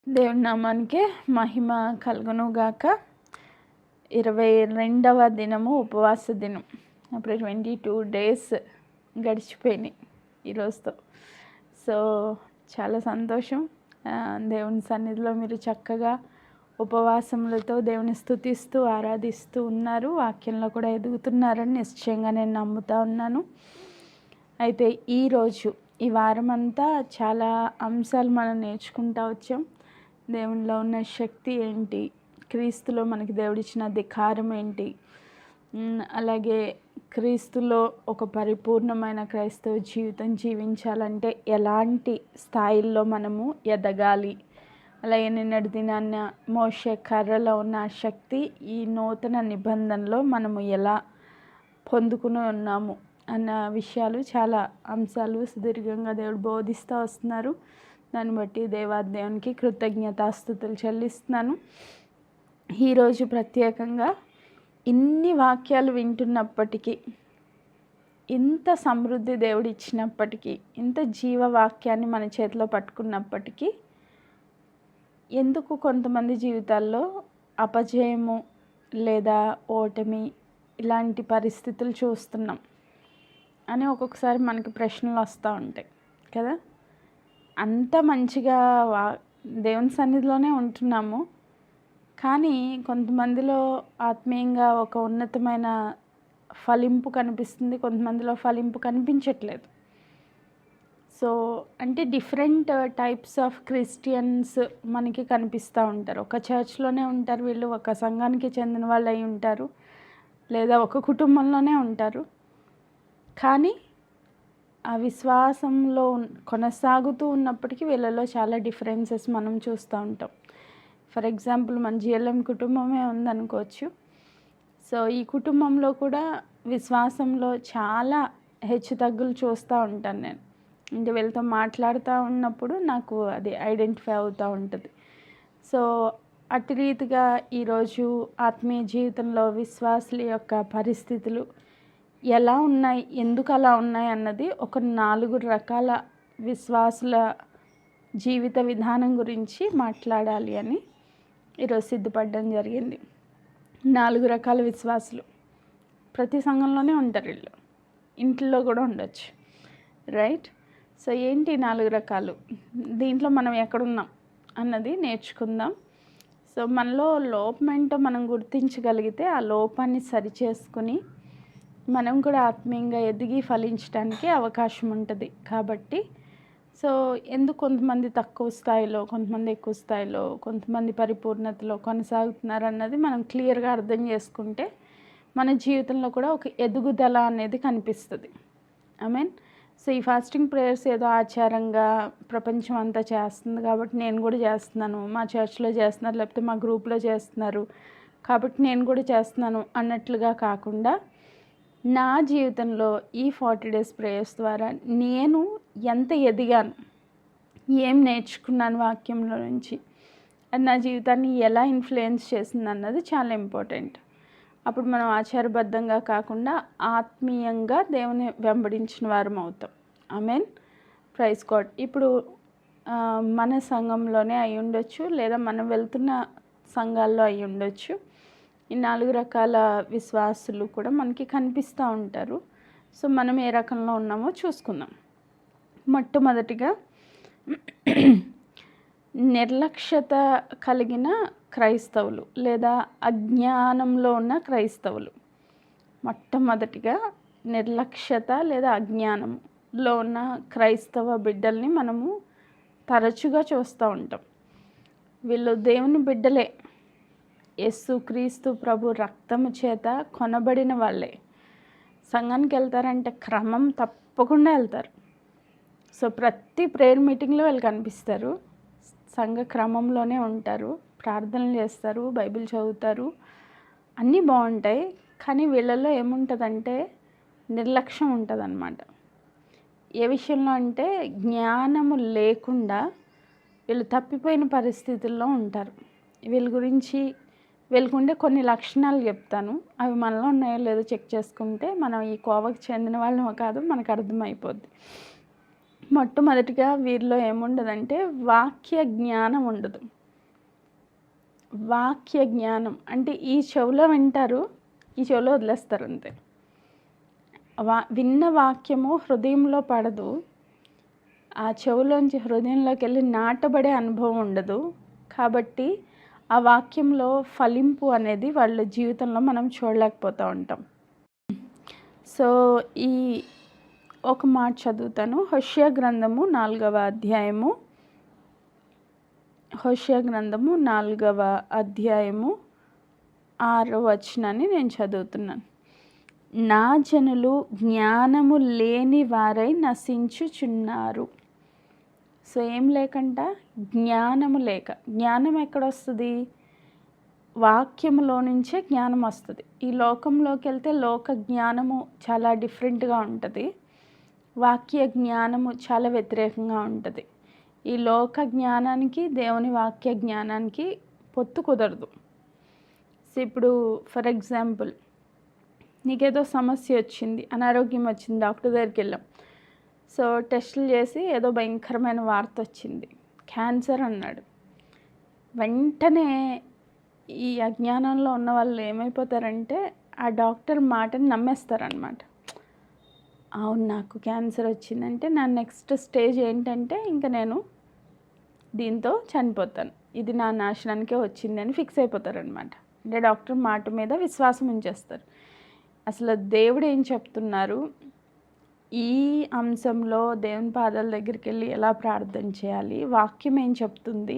దేవుని నామానికే మహిమ కలుగును గాక. 22వ దినము ఉపవాస దినం. అప్పుడు 22 డేస్ గడిచిపోయినాయి ఈరోజుతో. సో చాలా సంతోషం. దేవుని సన్నిధిలో మీరు చక్కగా ఉపవాసములతో దేవుని స్తుతిస్తూ ఆరాధిస్తూ ఉన్నారు. వాక్యంలో కూడా ఎదుగుతున్నారని నిశ్చయంగా నేను నమ్ముతా ఉన్నాను. అయితే ఈరోజు ఈ వారం అంతా చాలా అంశాలు మనం నేర్చుకుంటూ వచ్చాం. దేవునిలో ఉన్న శక్తి ఏంటి, క్రీస్తులో మనకి దేవుడిచ్చిన అధికారం ఏంటి, అలాగే క్రీస్తులో ఒక పరిపూర్ణమైన క్రైస్తవ జీవితం జీవించాలంటే ఎలాంటి స్థాయిల్లో మనము ఎదగాలి, అలాగే నిన్నటి దినాన్న మోషే కర్రలో ఉన్న శక్తి ఈ నూతన నిబంధనలో మనము ఎలా పొందుకుని ఉన్నాము అన్న విషయాలు, చాలా అంశాలు సుదీర్ఘంగా దేవుడు బోధిస్తూ వస్తున్నారు. దాన్ని బట్టి దేవునికి కృతజ్ఞతాస్తుతులు చెల్లిస్తున్నాను. ఈరోజు ప్రత్యేకంగా ఇన్ని వాక్యాలు వింటున్నప్పటికీ, ఇంత సమృద్ధి దేవుడు ఇచ్చినప్పటికీ, ఇంత జీవవాక్యాన్ని మన చేతిలో పట్టుకున్నప్పటికీ ఎందుకు కొంతమంది జీవితాల్లో అపజయము లేదా ఓటమి ఇలాంటి పరిస్థితులు చూస్తున్నాం అని ఒక్కొక్కసారి మనకి ప్రశ్నలు వస్తూ ఉంటాయి కదా. అంత మంచిగా దేవుని సన్నిధిలోనే ఉంటున్నాము, కానీ కొంతమందిలో ఆత్మీయంగా ఒక ఉన్నతమైన ఫలింపు కనిపిస్తుంది, కొంతమందిలో ఫలింపు కనిపించట్లేదు. సో అంటే డిఫరెంట్ టైప్స్ ఆఫ్ క్రిస్టియన్స్ మనకి కనిపిస్తూ ఉంటారు. ఒక చర్చ్లోనే ఉంటారు వీళ్ళు, ఒక సంఘానికి చెందిన వాళ్ళు అయి ఉంటారు, లేదా ఒక కుటుంబంలోనే ఉంటారు. కానీ ఆ విశ్వాసంలో కొనసాగుతూ ఉన్నప్పటికీ వీళ్ళలో చాలా డిఫరెన్సెస్ మనం చూస్తూ ఉంటాం. ఫర్ ఎగ్జాంపుల్ మన జిఎల్ఎం కుటుంబమే ఉందనుకోవచ్చు. సో ఈ కుటుంబంలో కూడా విశ్వాసంలో చాలా హెచ్చు తగ్గులు చూస్తూ ఉంటాను నేను. అంటే వీళ్ళతో మాట్లాడుతూ ఉన్నప్పుడు నాకు అది ఐడెంటిఫై అవుతూ ఉంటుంది. సో అటు రీతిగా ఈరోజు ఆత్మీయ జీవితంలో విశ్వాసుల యొక్క పరిస్థితులు ఎలా ఉన్నాయి, ఎందుకు అలా ఉన్నాయి అన్నది ఒక 4 రకాల విశ్వాసుల జీవిత విధానం గురించి మాట్లాడాలి అని ఈరోజు సిద్ధపడడం జరిగింది. 4 రకాల విశ్వాసులు ప్రతి సంఘంలోనే ఉంటారు, వీళ్ళు ఇంట్లో కూడా ఉండొచ్చు, రైట్. సో ఏంటి 4 రకాలు, దీంట్లో మనం ఎక్కడున్నాం అన్నది నేర్చుకుందాం. సో మనలో లోపం ఏంటో మనం గుర్తించగలిగితే ఆ లోపాన్ని సరిచేసుకుని మనం కూడా ఆత్మీయంగా ఎదిగి ఫలించడానికి అవకాశం ఉంటుంది. కాబట్టి సో ఎందుకు కొంతమంది తక్కువ స్థాయిలో, కొంతమంది ఎక్కువ స్థాయిలో, కొంతమంది పరిపూర్ణతలో కొనసాగుతున్నారు అన్నది మనం క్లియర్గా అర్థం చేసుకుంటే మన జీవితంలో కూడా ఒక ఎదుగుదల అనేది కనిపిస్తుంది. సో ఈ ఫాస్టింగ్ ప్రేయర్స్ ఏదో ఆచారంగా ప్రపంచం అంతా చేస్తుంది కాబట్టి నేను కూడా చేస్తున్నాను, మా చర్చ్లో చేస్తున్నారు, లేకపోతే మా గ్రూప్లో చేస్తున్నారు కాబట్టి నేను కూడా చేస్తున్నాను అన్నట్లుగా కాకుండా, నా జీవితంలో ఈ 40 డేస్ ప్రేయర్స్ ద్వారా నేను ఎంత ఎదిగాను, ఏం నేర్చుకున్నాను వాక్యంలో నుంచి, అది నా జీవితాన్ని ఎలా ఇన్ఫ్లుయెన్స్ చేసింది అన్నది చాలా ఇంపార్టెంట్. అప్పుడు మనం ఆచారబద్ధంగా కాకుండా ఆత్మీయంగా దేవుని వెంబడించిన వారం అవుతాం. ఆమేన్, ప్రైజ్ గాడ్. ఇప్పుడు మన సంఘంలోనే అయి ఉండొచ్చు, లేదా మనం వెళ్తున్న సంఘాల్లో అయి ఉండొచ్చు. ఈ 4 రకాల విశ్వాసులు కూడా మనకి కనిపిస్తూ ఉంటారు. సో మనం ఏ రకంలో ఉన్నామో చూసుకుందాం. మొట్టమొదటిగా నిర్లక్ష్యత కలిగిన క్రైస్తవులు లేదా అజ్ఞానంలో ఉన్న క్రైస్తవులు. మొట్టమొదటిగా నిర్లక్ష్యత లేదా అజ్ఞానంలో ఉన్న క్రైస్తవ బిడ్డల్ని మనము తరచుగా చూస్తూ ఉంటాం. వీళ్ళు దేవుని బిడ్డలే, యేసు క్రీస్తు ప్రభు రక్తము చేత కొనబడిన వాళ్ళే. సంఘానికి వెళ్తారంటే క్రమం తప్పకుండా వెళ్తారు. సో ప్రతి ప్రేయర్ మీటింగ్లో వీళ్ళు కనిపిస్తారు, సంఘ క్రమంలోనే ఉంటారు, ప్రార్థనలు చేస్తారు, బైబిల్ చదువుతారు, అన్నీ బాగుంటాయి. కానీ వీళ్ళల్లో ఏముంటుందంటే నిర్లక్ష్యం ఉంటుంది అన్నమాట. ఏ విషయంలో అంటే జ్ఞానము లేకుండా వీళ్ళు తప్పిపోయిన పరిస్థితుల్లో ఉంటారు. వీళ్ళకుండే కొన్ని లక్షణాలు చెప్తాను, అవి మనలో ఉన్నాయో లేదో చెక్ చేసుకుంటే మనం ఈ కోవకు చెందిన వాళ్ళమో కాదు మనకు అర్థమైపోద్ది. మొట్టమొదటిగా వీరిలో ఏముండదంటే వాక్య జ్ఞానం ఉండదు. వాక్య జ్ఞానం అంటే ఈ చెవిలో వింటారు, ఈ చెవిలో వదిలేస్తారు అంతే. విన్న వాక్యము హృదయంలో పడదు, ఆ చెవులోంచి హృదయంలోకి వెళ్ళి నాటబడే అనుభవం ఉండదు. కాబట్టి ఆ వాక్యంలో ఫలింపు అనేది వాళ్ళ జీవితంలో మనం చూడలేకపోతూ ఉంటాం. సో ఈ ఒక మాట చదువుతాను. హోషేయ గ్రంథము 4వ అధ్యాయము, హోషేయ గ్రంథము 4వ అధ్యాయము 6వ వచనాన్ని నేను చదువుతున్నాను. నా జనులు జ్ఞానము లేని వారై నశించుచున్నారు. సో ఏం లేకంట? జ్ఞానము లేక. జ్ఞానం ఎక్కడొస్తుంది? వాక్యములో నుంచే జ్ఞానం వస్తుంది. ఈ లోకంలోకి వెళ్తే లోక జ్ఞానము చాలా డిఫరెంట్గా ఉంటుంది, వాక్య జ్ఞానము చాలా వ్యతిరేకంగా ఉంటుంది. ఈ లోక జ్ఞానానికి దేవుని వాక్య జ్ఞానానికి పొత్తు కుదరదు. సో ఇప్పుడు ఫర్ ఎగ్జాంపుల్, నీకేదో సమస్య వచ్చింది, అనారోగ్యం వచ్చింది, డాక్టర్ దగ్గరికి వెళ్ళాం. సో టెస్టులు చేసి ఏదో భయంకరమైన వార్త వచ్చింది, క్యాన్సర్ అన్నాడు. వెంటనే ఈ అజ్ఞానంలో ఉన్న వాళ్ళు ఏమైపోతారంటే ఆ డాక్టర్ మాటని నమ్మేస్తారనమాట. అవును, నాకు క్యాన్సర్ వచ్చిందంటే నా నెక్స్ట్ స్టేజ్ ఏంటంటే ఇంకా నేను దీంతో చనిపోతాను, ఇది నా నాశనానికే వచ్చిందని ఫిక్స్ అయిపోతారనమాట. అంటే డాక్టర్ మాట మీద విశ్వాసం ఉంచేస్తారు. అసలు దేవుడు ఏం చెప్తున్నారు, ఈ అంశంలో దేవుని పాదాల దగ్గరికి వెళ్ళి ఎలా ప్రార్థన చేయాలి, వాక్యం ఏం చెప్తుంది,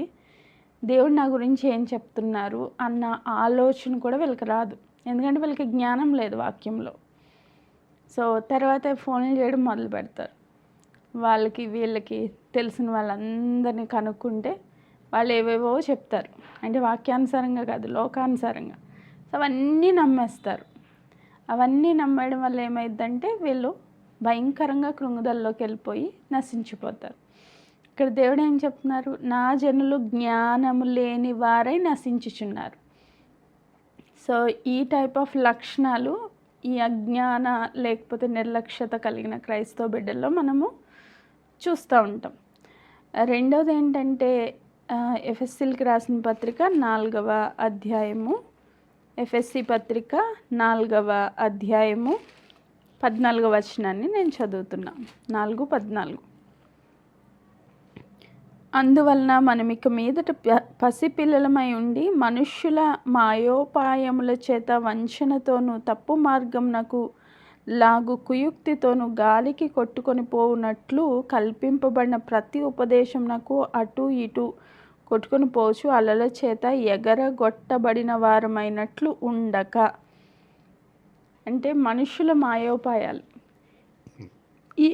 దేవుడు నా గురించి ఏం చెప్తున్నారు అన్న ఆలోచన కూడా వీళ్ళకి రాదు. ఎందుకంటే వీళ్ళకి జ్ఞానం లేదు వాక్యంలో. సో తర్వాత ఫోన్లు చేయడం మొదలు పెడతారు. వాళ్ళకి వీళ్ళకి తెలిసిన వాళ్ళందరినీ కనుక్కుంటే వాళ్ళు ఏవేవో చెప్తారు. అంటే వాక్యానుసారంగా కాదు, లోకానుసారంగా. సో అవన్నీ నమ్మేస్తారు. అవన్నీ నమ్మడం వల్ల ఏమైందంటే వీళ్ళు భయంకరంగా కృంగుదల్లోకి వెళ్ళిపోయి నశించిపోతారు. ఇక్కడ దేవుడు ఏం చెప్తున్నారు? నా జనులు జ్ఞానము లేని వారై నశించుచున్నారు. సో ఈ టైప్ ఆఫ్ లక్షణాలు ఈ అజ్ఞాన లేకపోతే నిర్లక్ష్యత కలిగిన క్రైస్తవ బిడ్డల్లో మనము చూస్తూ ఉంటాం. రెండవది ఏంటంటే ఎఫెస్సీలకు రాసిన పత్రిక 4వ అధ్యాయము, ఎఫెస్సీ పత్రిక 4వ అధ్యాయము 14వ వచనాన్ని నేను చదువుతున్నాను. 4:14. అందువలన మనం ఇక మీదట పసిపిల్లలమై ఉండి మనుష్యుల మాయోపాయముల చేత వంచనతోనూ తప్పు మార్గమునకు లాగు కుయుక్తితోనూ గాలికి కొట్టుకొని పోవునట్లు కల్పింపబడిన ప్రతి ఉపదేశమునకు అటు ఇటు కొట్టుకొని పోవచ్చు అలల చేత ఎగరగొట్టబడిన వారమైనట్లు ఉండక. అంటే మనుషుల మాయోపాయాలు,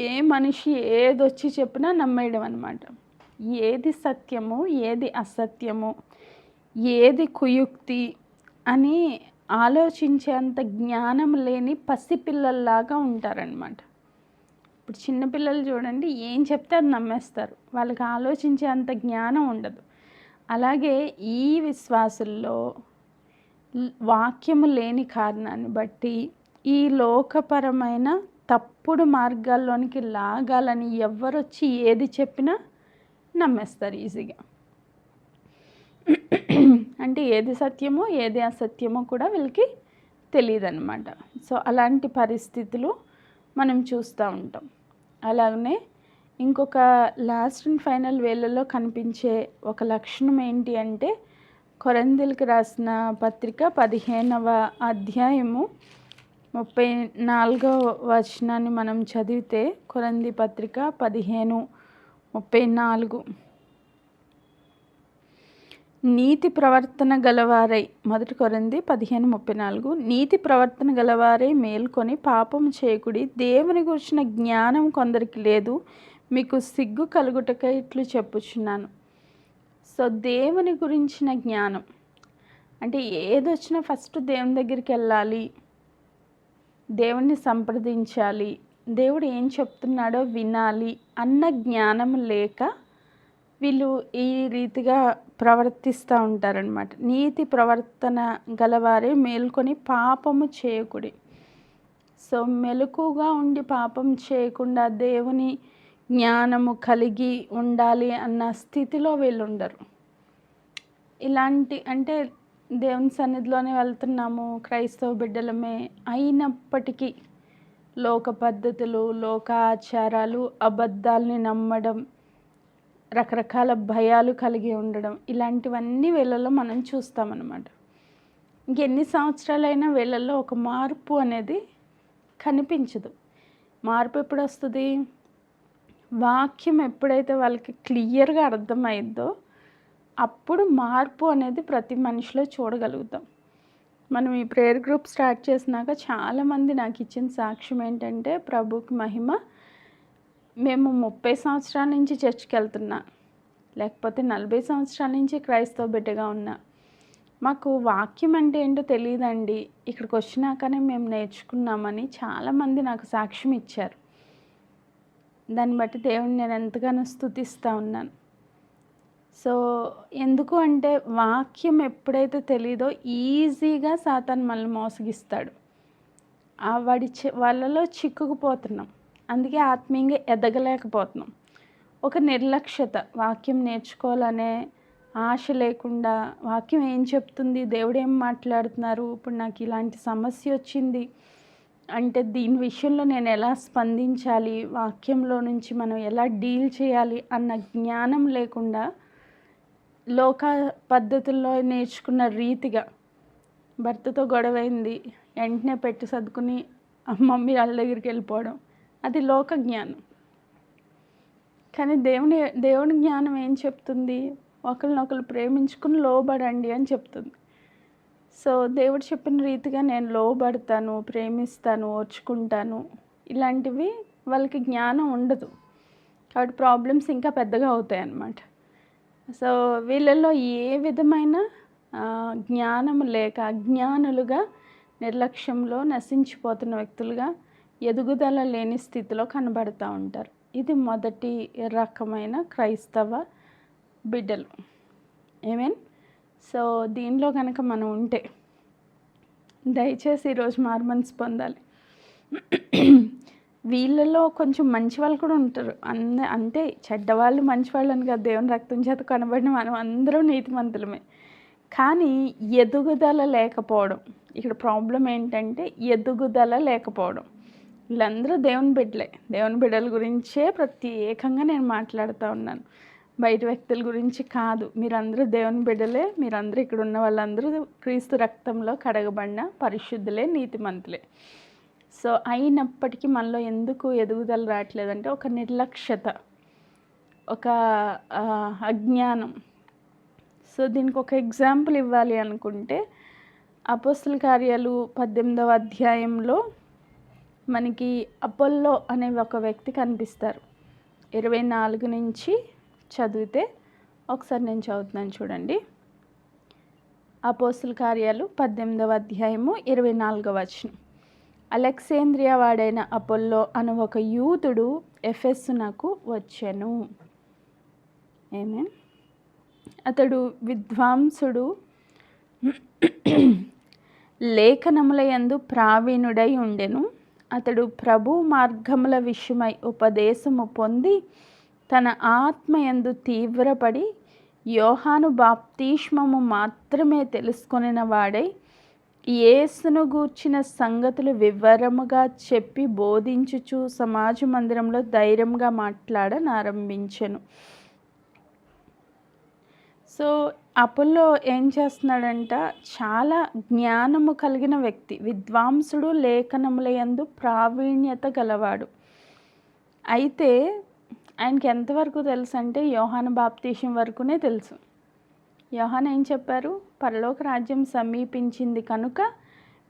ఏ మనిషి ఏదొచ్చి చెప్పినా నమ్మేయడం అన్నమాట. ఏది సత్యము, ఏది అసత్యము, ఏది కుయుక్తి అని ఆలోచించేంత జ్ఞానం లేని పసిపిల్లల్లాగా ఉంటారనమాట. ఇప్పుడు చిన్నపిల్లలు చూడండి, ఏం చెప్తే అది నమ్మేస్తారు, వాళ్ళకి ఆలోచించే అంత జ్ఞానం ఉండదు. అలాగే ఈ విశ్వాసుల్లో వాక్యము లేని కారణాన్ని బట్టి ఈ లోకపరమైన తప్పుడు మార్గాల్లోనికి లాగాలని ఎవరొచ్చి ఏది చెప్పినా నమ్మేస్తారు ఈజీగా. అంటే ఏది సత్యమో ఏది అసత్యమో కూడా వీళ్ళకి తెలియదు అన్నమాట. సో అలాంటి పరిస్థితులు మనం చూస్తూ ఉంటాం. అలాగనే ఇంకొక లాస్ట్ అండ్ ఫైనల్ వేళల్లో కనిపించే ఒక లక్షణం ఏంటి అంటే, కొరింథీయులకు రాసిన పత్రిక 15వ అధ్యాయము 34వ వచనాన్ని మనం చదివితే, కొరింథీ పత్రిక 15:34, నీతి ప్రవర్తన గలవారై, 1 కొరింథీ 15:34, నీతి ప్రవర్తన గలవారై మేల్కొని పాపం చేయకుడి, దేవుని గురించిన జ్ఞానం కొందరికి లేదు, మీకు సిగ్గు కలుగుటకై ఇట్లు చెప్పుచున్నాను. సో దేవుని గురించిన జ్ఞానం అంటే ఏదొచ్చినా ఫస్ట్ దేవుని దగ్గరికి వెళ్ళాలి, దేవుణ్ణి సంప్రదించాలి, దేవుడు ఏం చెప్తున్నాడో వినాలి అన్న జ్ఞానం లేక వీళ్ళు ఈ రీతిగా ప్రవర్తిస్తూ ఉంటారనమాట. నీతి ప్రవర్తన గలవారే మేల్కొని పాపము చేయకుడి. సో మెలకుగా ఉండి పాపం చేయకుండా దేవుని జ్ఞానము కలిగి ఉండాలి అన్న స్థితిలో వీళ్ళు ఉండరు. ఇలాంటి అంటే దేవుని సన్నిధిలోనే వెళ్తున్నాము, క్రైస్తవ బిడ్డలమే అయినప్పటికీ లోక పద్ధతులు, లోక ఆచారాలు, అబద్ధాలని నమ్మడం, రకరకాల భయాలు కలిగి ఉండడం, ఇలాంటివన్నీ వీళ్ళలో మనం చూస్తామన్నమాట. ఇంకెన్ని సంవత్సరాలైనా వీళ్ళల్లో ఒక మార్పు అనేది కనిపించదు. మార్పు ఎప్పుడు వస్తుంది? వాక్యం ఎప్పుడైతే వాళ్ళకి క్లియర్గా అర్థమైందో అప్పుడు మార్పు అనేది ప్రతి మనిషిలో చూడగలుగుతాం. మనం ఈ ప్రేయర్ గ్రూప్ స్టార్ట్ చేసినాక చాలామంది నాకు ఇచ్చిన సాక్ష్యం ఏంటంటే, ప్రభుకి మహిమ, మేము 30 సంవత్సరాల నుంచి చర్చ్కి వెళ్తున్నా, లేకపోతే 40 సంవత్సరాల నుంచి క్రైస్తవ బిడ్డగా ఉన్నా, మాకు వాక్యం అంటే ఏంటో తెలియదండి, ఇక్కడికి వచ్చినాకనే మేము నేర్చుకున్నామని చాలామంది నాకు సాక్ష్యం ఇచ్చారు. దాన్ని బట్టి దేవుని నేను ఎంతగానో స్తుతిస్తూ ఉన్నాను. సో ఎందుకు అంటే వాక్యం ఎప్పుడైతే తెలీదో ఈజీగా సాతాను మనల్ని మోసగిస్తాడు. వాళ్ళలో చిక్కుకుపోతున్నాం. అందుకే ఆత్మీయంగా ఎదగలేకపోతున్నాం. ఒక నిర్లక్ష్యత, వాక్యం నేర్చుకోవాలనే ఆశ లేకుండా, వాక్యం ఏం చెప్తుంది, దేవుడు ఏం మాట్లాడుతున్నారు, ఇప్పుడు నాకు ఇలాంటి సమస్య వచ్చింది అంటే దీని విషయంలో నేను ఎలా స్పందించాలి, వాక్యంలో నుంచి మనం ఎలా డీల్ చేయాలి అన్న జ్ఞానం లేకుండా లోక పద్ధతుల్లో నేర్చుకున్న రీతిగా భర్తతో గొడవైంది వెంటనే పెట్టి సర్దుకుని మమ్మీ వాళ్ళ దగ్గరికి వెళ్ళిపోవడం, అది లోక జ్ఞానం. కానీ దేవుని జ్ఞానం ఏం చెప్తుంది? ఒకరినొకరు ప్రేమించుకుని లోబడండి అని చెప్తుంది. సో దేవుడు చెప్పిన రీతిగా నేను లోబడతాను, ప్రేమిస్తాను, ఓర్చుకుంటాను, ఇలాంటివి వాళ్ళకి జ్ఞానం ఉండదు. కాబట్టి ప్రాబ్లమ్స్ ఇంకా పెద్దగా అవుతాయి అన్నమాట. సో వీళ్ళల్లో ఏ విధమైన జ్ఞానం లేక అజ్ఞానులుగా, నిర్లక్ష్యంలో నశించిపోతున్న వ్యక్తులుగా, ఎదుగుదల లేని స్థితిలో కనబడుతూ ఉంటారు. ఇది మొదటి రకమైన క్రైస్తవ బిడ్డలు. ఏమేన్? సో దీనిలో కనుక మనం ఉంటే దయచేసి ఈరోజు మారుమనసు పొందాలి. వీళ్ళలో కొంచెం మంచి వాళ్ళు కూడా ఉంటారు. అంటే చెడ్డవాళ్ళు మంచివాళ్ళు అని కాదు, దేవుని రక్తం చేత కనబడిన మనం అందరం నీతిమంతులమే. కానీ ఎదుగుదల లేకపోవడం, ఇక్కడ ప్రాబ్లం ఏంటంటే ఎదుగుదల లేకపోవడం. వీళ్ళందరూ దేవుని బిడ్డలే. దేవుని బిడ్డల గురించే ప్రత్యేకంగా నేను మాట్లాడుతూ ఉన్నాను, బయట వ్యక్తుల గురించి కాదు. మీరందరూ దేవుని బిడ్డలే. మీరందరూ ఇక్కడ ఉన్న వాళ్ళందరూ క్రీస్తు రక్తంలో కడగబడిన పరిశుద్ధులే, నీతిమంతులే. సో అయినప్పటికీ మనలో ఎందుకు ఎదుగుదల రావట్లేదంటే ఒక నిర్లక్ష్యత, ఒక అజ్ఞానం. సో దీనికి ఒక ఎగ్జాంపుల్ ఇవ్వాలి అనుకుంటే, అపోస్తల కార్యాలు 18వ అధ్యాయంలో మనకి అపోల్లో అనే ఒక వ్యక్తి కనిపిస్తారు. 24 నుంచి చదివితే, ఒకసారి నేను చదువుతున్నాను చూడండి. అపోస్తల కార్యాలు 18వ అధ్యాయము 24వ వచనం. అలెగ్జాంద్రియా వాడైన అపోల్లో అను ఒక యూదుడు ఎఫెసునకు వచ్చెను. అతడు విద్వాంసుడు, లేఖనముల యందు ప్రావీణుడై ఉండెను. అతడు ప్రభు మార్గముల విషయమై ఉపదేశము పొంది తన ఆత్మయందు తీవ్రపడి యోహాను బాప్తిస్మము మాత్రమే తెలుసుకొనిన వాడై యేసును గూర్చిన సంగతులు వివరముగా చెప్పి బోధించుచు సమాజ మందిరంలో ధైర్యంగా మాట్లాడనారంభించెను. సో అపోల్లో ఏం చేస్తున్నాడంట, చాలా జ్ఞానము కలిగిన వ్యక్తి, విద్వాంసుడు, లేఖనముల యందు ప్రావీణ్యత గలవాడు. అయితే ఆయనకి ఎంతవరకు తెలుసు అంటే యోహాను బాప్తిసం వరకునే తెలుసు. యోహాను ఏం చెప్పారు? పరలోక రాజ్యం సమీపించింది కనుక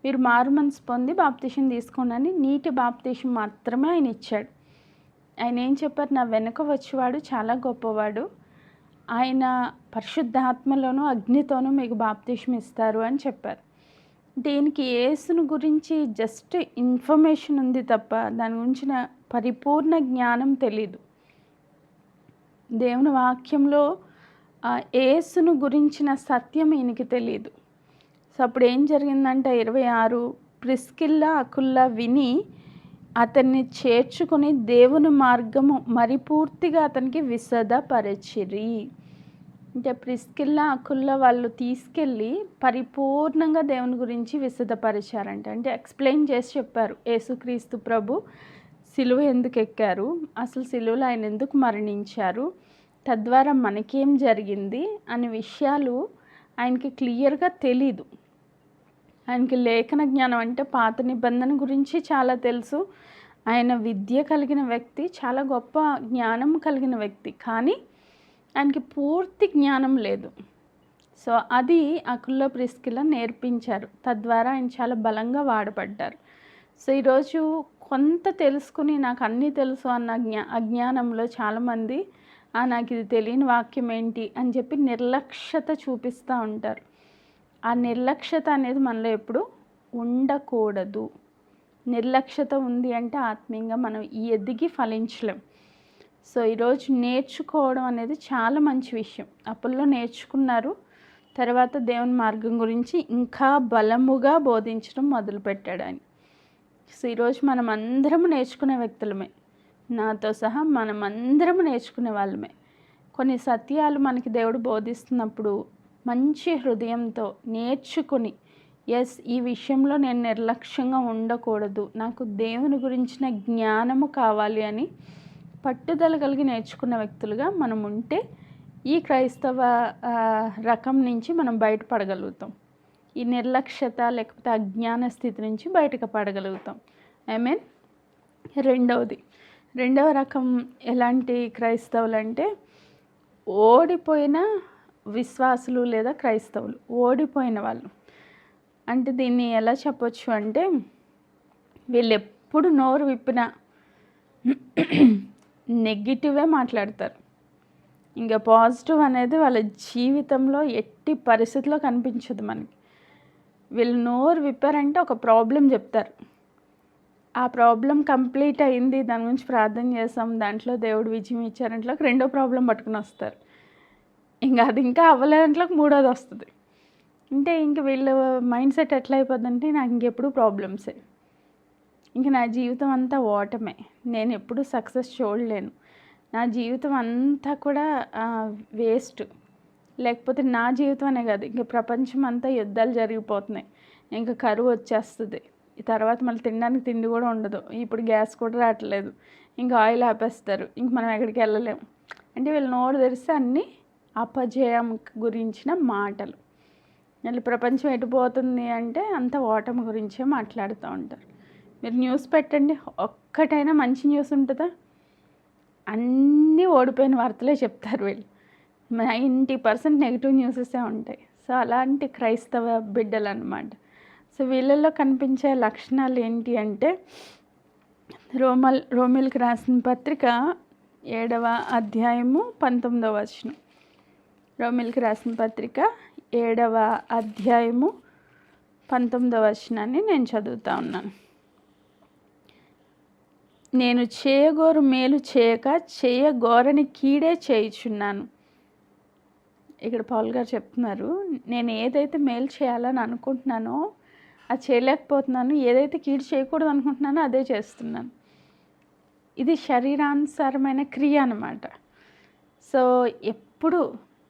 మీరు మారుమనసు పొంది బాప్తిసం తీసుకోండి అని నీటి బాప్తిసం మాత్రమే ఆయన ఇచ్చాడు. ఆయన ఏం చెప్పారు? నా వెనుక వచ్చేవాడు చాలా గొప్పవాడు, ఆయన పరిశుద్ధాత్మలోనూ అగ్నితోనూ మీకు బాప్తిసం ఇస్తారు అని చెప్పారు. దీనికి యేసును గురించి జస్ట్ ఇన్ఫర్మేషన్ ఉంది తప్ప దాని గురించిన పరిపూర్ణ జ్ఞానం తెలీదు. దేవుని వాక్యంలో యేసును గురించిన సత్యం ఈయనకి తెలియదు. సో అప్పుడు ఏం జరిగిందంటే 26 ప్రిస్కిల్లా అకుల్లా విని అతన్ని చేర్చుకుని దేవుని మార్గము మరి పూర్తిగా అతనికి విశదపరచిరి. అంటే ప్రిస్కిల్లా అకుల్లా వాళ్ళు తీసుకెళ్ళి పరిపూర్ణంగా దేవుని గురించి విశదపరిచారంట. అంటే ఎక్స్ప్లెయిన్ చేసి చెప్పారు. యేసుక్రీస్తు ప్రభు సిలువ ఎందుకు ఎక్కారు, అసలు సిలువలో ఆయన ఎందుకు మరణించారు, తద్వారా మనకేం జరిగింది అనే విషయాలు ఆయనకి క్లియర్గా తెలీదు. ఆయనకి లేఖన జ్ఞానం అంటే పాత నిబంధన గురించి చాలా తెలుసు. ఆయన విద్య కలిగిన వ్యక్తి, చాలా గొప్ప జ్ఞానం కలిగిన వ్యక్తి, కానీ ఆయనకి పూర్తి జ్ఞానం లేదు. సో అది అకుల్లా ప్రిస్కిల్లా నేర్పించారు. తద్వారా ఆయన చాలా బలంగా వాడబడ్డారు. సో ఈరోజు కొంత తెలుసుకుని నాకు అన్నీ తెలుసు అన్న అజ్ఞానంలో చాలామంది నాకు ఇది తెలియని వాక్యం ఏంటి అని చెప్పి నిర్లక్ష్యత చూపిస్తూ ఉంటారు. ఆ నిర్లక్ష్యత అనేది మనలో ఎప్పుడు ఉండకూడదు. నిర్లక్ష్యత ఉంది అంటే ఆత్మీయంగా మనం ఎదిగి ఫలించలేం. సో ఈరోజు నేర్చుకోవడం అనేది చాలా మంచి విషయం. అప్పుల్లో నేర్చుకున్నారు, తర్వాత దేవుని మార్గం గురించి ఇంకా బలముగా బోధించడం మొదలుపెట్టాడు ఆయన. సో ఈరోజు మనం అందరం నేర్చుకునే వ్యక్తులమే, నాతో సహా మనం అందరం నేర్చుకునే వాళ్ళమే. కొన్ని సత్యాలు మనకి దేవుడు బోధిస్తున్నప్పుడు మంచి హృదయంతో నేర్చుకుని, ఎస్ ఈ విషయంలో నేను నిర్లక్ష్యంగా ఉండకూడదు, నాకు దేవుని గురించిన జ్ఞానము కావాలి అని పట్టుదల కలిగి నేర్చుకున్న వ్యక్తులుగా మనం ఉంటే ఈ క్రైస్తవ రకం నుంచి మనం బయటపడగలుగుతాం. ఈ నిర్లక్ష్యత లేకపోతే అజ్ఞాన స్థితి నుంచి బయటకు పడగలుగుతాం. ఐ మీన్ రెండవ రకం ఎలాంటి క్రైస్తవులు అంటే ఓడిపోయిన విశ్వాసులు లేదా క్రైస్తవులు. ఓడిపోయిన వాళ్ళు అంటే దీన్ని ఎలా చెప్పొచ్చు అంటే వీళ్ళు ఎప్పుడు నోరు విప్పినా నెగిటివే మాట్లాడతారు. ఇంకా పాజిటివ్ అనేది వాళ్ళ జీవితంలో ఎట్టి పరిస్థితిలో కనిపించదు మనకి. వీళ్ళు నోరు విప్పారంటే ఒక ప్రాబ్లం చెప్తారు, ఆ ప్రాబ్లం కంప్లీట్ అయింది, దాని గురించి ప్రార్థన చేసాం, దాంట్లో దేవుడు విజయం ఇచ్చారంట్లోకి రెండో ప్రాబ్లం పట్టుకుని వస్తారు. ఇంకా అది ఇంకా అవ్వలేదంట్లోకి మూడోది వస్తుంది. అంటే ఇంక వీళ్ళ మైండ్ సెట్ ఎట్లా అయిపోద్దంటే నాకు ఇంకెప్పుడు ప్రాబ్లమ్సే, ఇంక నా జీవితం అంతా ఓటమే, నేను ఎప్పుడు సక్సెస్ చూడలేను, నా జీవితం అంతా కూడా వేస్ట్, లేకపోతే నా జీవితం అనే కాదు ఇంకా ప్రపంచం అంతా యుద్ధాలు జరిగిపోతున్నాయి, ఇంకా కరువు వచ్చేస్తుంది, ఈ తర్వాత మళ్ళీ తినడానికి తిండి కూడా ఉండదు, ఇప్పుడు గ్యాస్ కూడా రావట్లేదు, ఇంకా ఆయిల్ ఆపేస్తారు, ఇంక మనం ఎక్కడికి వెళ్ళలేము. అంటే వీళ్ళు నోరు తెరిస్తే అన్నీ అపజయం గురించిన మాటలు. మళ్ళీ ప్రపంచం ఎటుపోతుంది అంటే అంత ఓటమి గురించే మాట్లాడుతూ ఉంటారు. మీరు న్యూస్ పెట్టండి, ఒక్కటైనా మంచి న్యూస్ ఉంటుందా? అన్నీ ఓడిపోయిన వార్తలే చెప్తారు వీళ్ళు. 90% నెగిటివ్ న్యూసెసే ఉంటాయి. సో అలాంటి క్రైస్తవ బిడ్డలు అన్నమాట. సో వీళ్ళల్లో కనిపించే లక్షణాలు ఏంటి అంటే రోమిల్కి రాసిన పత్రిక 7వ అధ్యాయము 19వ వచనం. రోమిల్కి రాసిన పత్రిక 7వ అధ్యాయము 19వ వచనాన్ని నేను చదువుతా ఉన్నాను. నేను చేయగోరు మేలు చేయక చేయగోరని కీడే చేయుచున్నాను. ఇక్కడ పౌలు గారు చెప్తున్నారు, నేను ఏదైతే మేలు చేయాలని అనుకుంటున్నానో అది చేయలేకపోతున్నాను, ఏదైతే కీడు చేయకూడదు అనుకుంటున్నానో అదే చేస్తున్నాను. ఇది శరీరానుసారమైన క్రియ అన్నమాట. సో ఎప్పుడు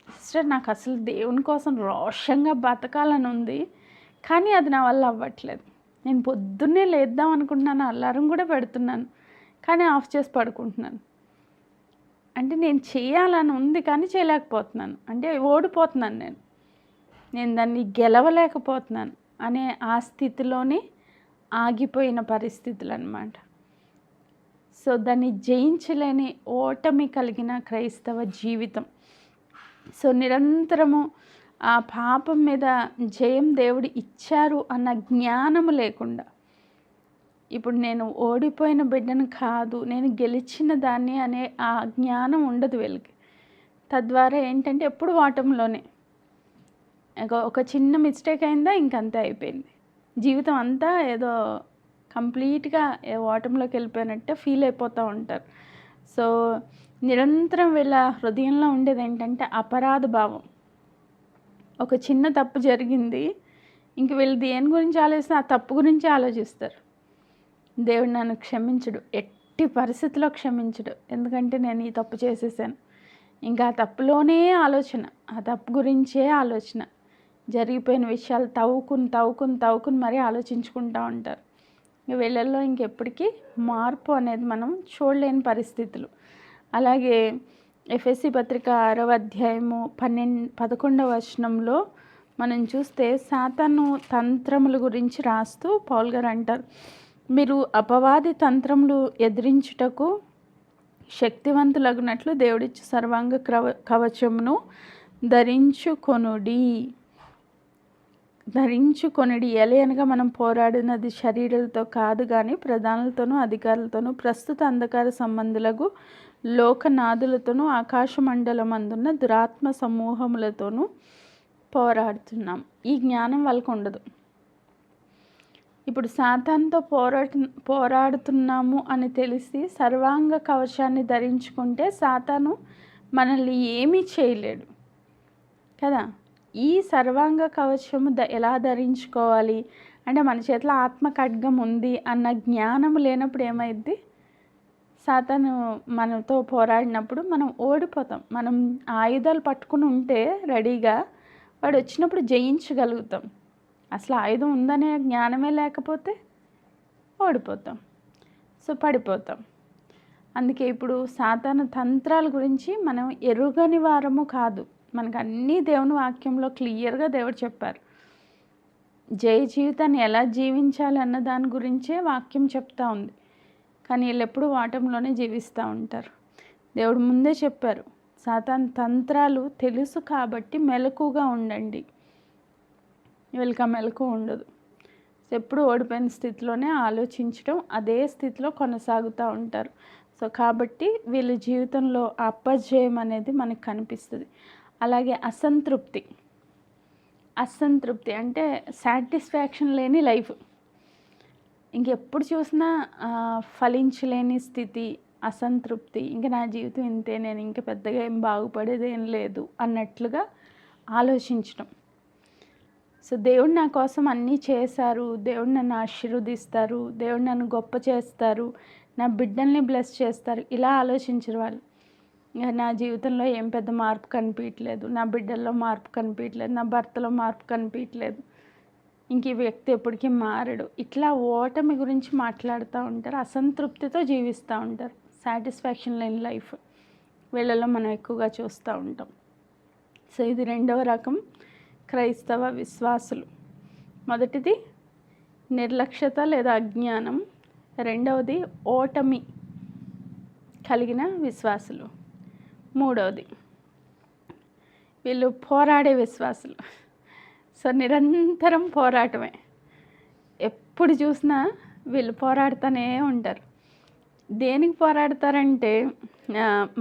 సిస్టర్ నాకు అసలు దేవుని కోసం రోషంగా బతకాలని ఉంది, కానీ అది నా వల్ల అవ్వట్లేదు. నేను పొద్దున్నే లేద్దాం అనుకుంటున్నాను, అలారం కూడా పెడుతున్నాను, కానీ ఆఫ్ చేసి పడుకుంటున్నాను. అంటే నేను చేయాలని ఉంది కానీ చేయలేకపోతున్నాను, అంటే ఓడిపోతున్నాను, నేను దాన్ని గెలవలేకపోతున్నాను అనే ఆ స్థితిలోనే ఆగిపోయిన పరిస్థితులు అన్నమాట. సో దాన్ని జయించలేని ఓటమి కలిగిన క్రైస్తవ జీవితం. సో నిరంతరము ఆ పాపం మీద జయం దేవుడు ఇచ్చారు అన్న జ్ఞానము లేకుండా, ఇప్పుడు నేను ఓడిపోయిన బిడ్డను కాదు, నేను గెలిచిన దాన్ని అనే ఆ జ్ఞానం ఉండదు వీళ్ళకి. తద్వారా ఏంటంటే ఎప్పుడు ఓటంలోనే, ఒక చిన్న మిస్టేక్ అయిందా ఇంకంతే అయిపోయింది, జీవితం అంతా ఏదో కంప్లీట్గా ఓటంలోకి వెళ్ళిపోయినట్టే ఫీల్ అయిపోతూ ఉంటారు. సో నిరంతరం వీళ్ళ హృదయంలో ఉండేది ఏంటంటే అపరాధ భావం. ఒక చిన్న తప్పు జరిగింది, ఇంక వీళ్ళు దేని గురించి ఆలోచిస్తే ఆ తప్పు గురించి ఆలోచిస్తారు. దేవుడు నన్ను క్షమించడు, ఎట్టి పరిస్థితిలో క్షమించడు. ఎందుకంటే నేను ఈ తప్పు చేసేసాను. ఇంకా ఆ తప్పులోనే ఆలోచన, ఆ తప్పు గురించే ఆలోచన. జరిగిపోయిన విషయాలు తవ్వుకుని మరీ ఆలోచించుకుంటూ ఉంటారు. వీళ్ళల్లో ఇంకెప్పటికీ మార్పు అనేది మనం చూడలేని పరిస్థితులు. అలాగే ఎఫెసీ పత్రిక 6వ అధ్యాయము 11వ వచనంలో మనం చూస్తే సాతాను తంత్రముల గురించి రాస్తూ పౌలు గారు అంటారు, మీరు అపవాది తంత్రములు ఎదిరించుటకు శక్తివంతులగునట్లు దేవుడిచ్చు సర్వాంగ కవచమును ధరించుకొనిడి ఎలయనగా మనం పోరాడినది శరీరాలతో కాదు కానీ ప్రధానులతోనూ అధికారులతోనూ ప్రస్తుత అంధకార సంబంధులకు లోకనాథులతోనూ ఆకాశమండలమందున్న దురాత్మ సమూహములతోనూ పోరాడుతున్నాం. ఈ జ్ఞానం వాళ్ళకు ఉండదు. ఇప్పుడు సాతానుతో పోరాడుతున్నాము అని తెలిసి సర్వాంగ కవచాన్ని ధరించుకుంటే సాతాను మనల్ని ఏమీ చేయలేడు కదా. ఈ సర్వాంగ కవచము ఎలా ధరించుకోవాలి అంటే మన చేతిలో ఆత్మ ఖడ్గం ఉంది అన్న జ్ఞానం లేనప్పుడు ఏమైద్ది, సాతాను మనతో పోరాడినప్పుడు మనం ఓడిపోతాం. మనం ఆయుధాలు పట్టుకుని ఉంటే రెడీగా వాడు వచ్చినప్పుడు జయించగలుగుతాం. అసలు ఆయుధం ఉందనే జ్ఞానమే లేకపోతే ఓడిపోతాం, సో పడిపోతాం. అందుకే ఇప్పుడు సాతాను తంత్రాల గురించి మనం ఎరుగని వారము కాదు. మనకు అన్నీ దేవుని వాక్యంలో క్లియర్గా దేవుడు చెప్పారు. జయ జీవితాన్ని ఎలా జీవించాలి అన్న దాని గురించే వాక్యం చెప్తా ఉంది. కానీ వీళ్ళు ఎప్పుడు వాటంలోనే జీవిస్తూ ఉంటారు. దేవుడు ముందే చెప్పారు, సాతాను తంత్రాలు తెలుసు కాబట్టి మెలకుగా ఉండండి. వీళ్ళకి ఆ మెలకు ఉండదు. ఎప్పుడు ఓడిపోయిన స్థితిలోనే ఆలోచించడం, అదే స్థితిలో కొనసాగుతూ ఉంటారు. సో కాబట్టి వీళ్ళ జీవితంలో అపజయం అనేది మనకు కనిపిస్తుంది. అలాగే అసంతృప్తి అంటే సాటిస్ఫాక్షన్ లేని లైఫ్. ఇంకెప్పుడు చూసినా ఫలించలేని స్థితి, అసంతృప్తి. ఇంకా నా జీవితం ఇంతే, నేను ఇంకా పెద్దగా ఏం బాగుపడేది ఏం లేదు అన్నట్లుగా ఆలోచించడం. సో దేవుడు నా కోసం అన్నీ చేశారు, దేవుడు నన్ను ఆశీర్వదిస్తారు, దేవుడు నన్ను గొప్ప చేస్తారు, నా బిడ్డల్ని బ్లెస్ చేస్తారు, ఇలా ఆలోచించరు వాళ్ళు. నా జీవితంలో ఏం పెద్ద మార్పు కనిపించట్లేదు, నా బిడ్డల్లో మార్పు కనిపించట్లేదు, నా భర్తలో మార్పు కనిపించట్లేదు, ఇంక ఈ వ్యక్తి ఎప్పటికీ మారడు, ఇట్లా ఓటమి గురించి మాట్లాడుతూ ఉంటారు. అసంతృప్తితో జీవిస్తూ ఉంటారు. సాటిస్ఫాక్షన్ లేని లైఫ్ వీళ్ళలో మనం ఎక్కువగా చూస్తూ ఉంటాం. సో ఇది రెండవ రకం క్రైస్తవ విశ్వాసులు. మొదటిది నిర్లక్ష్యత లేదా అజ్ఞానం, రెండవది ఓటమి కలిగిన విశ్వాసులు, మూడవది వీళ్ళు పోరాడే విశ్వాసులు. సో నిరంతరం పోరాటమే, ఎప్పుడు చూసినా వీళ్ళు పోరాడుతూనే ఉంటారు. దేనికి పోరాడతారంటే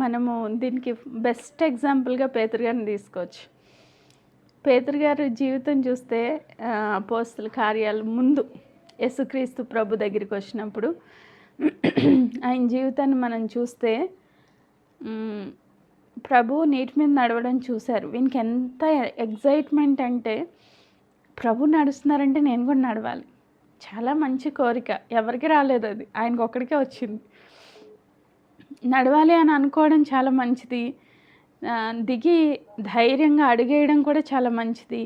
మనము దీనికి బెస్ట్ ఎగ్జాంపుల్గా పేతురు గారిని తీసుకోవచ్చు. పేతురు గారి జీవితం చూస్తే అపోస్తల కార్యాలు ముందు యేసుక్రీస్తు ప్రభు దగ్గరికి వచ్చినప్పుడు ఆయన జీవితాన్ని మనం చూస్తే ప్రభు నీటి మీద నడవడం చూశారు. వీనికి ఎంత ఎగ్జైట్మెంట్ అంటే ప్రభు నడుస్తున్నారంటే నేను కూడా నడవాలి, చాలా మంచి కోరిక. ఎవరికి రాలేదు, అది ఆయనకు ఒక్కడికే వచ్చింది. నడవాలి అని అనుకోవడం చాలా మంచిది, దిగి ధైర్యంగా అడుగేయడం కూడా చాలా మంచిది.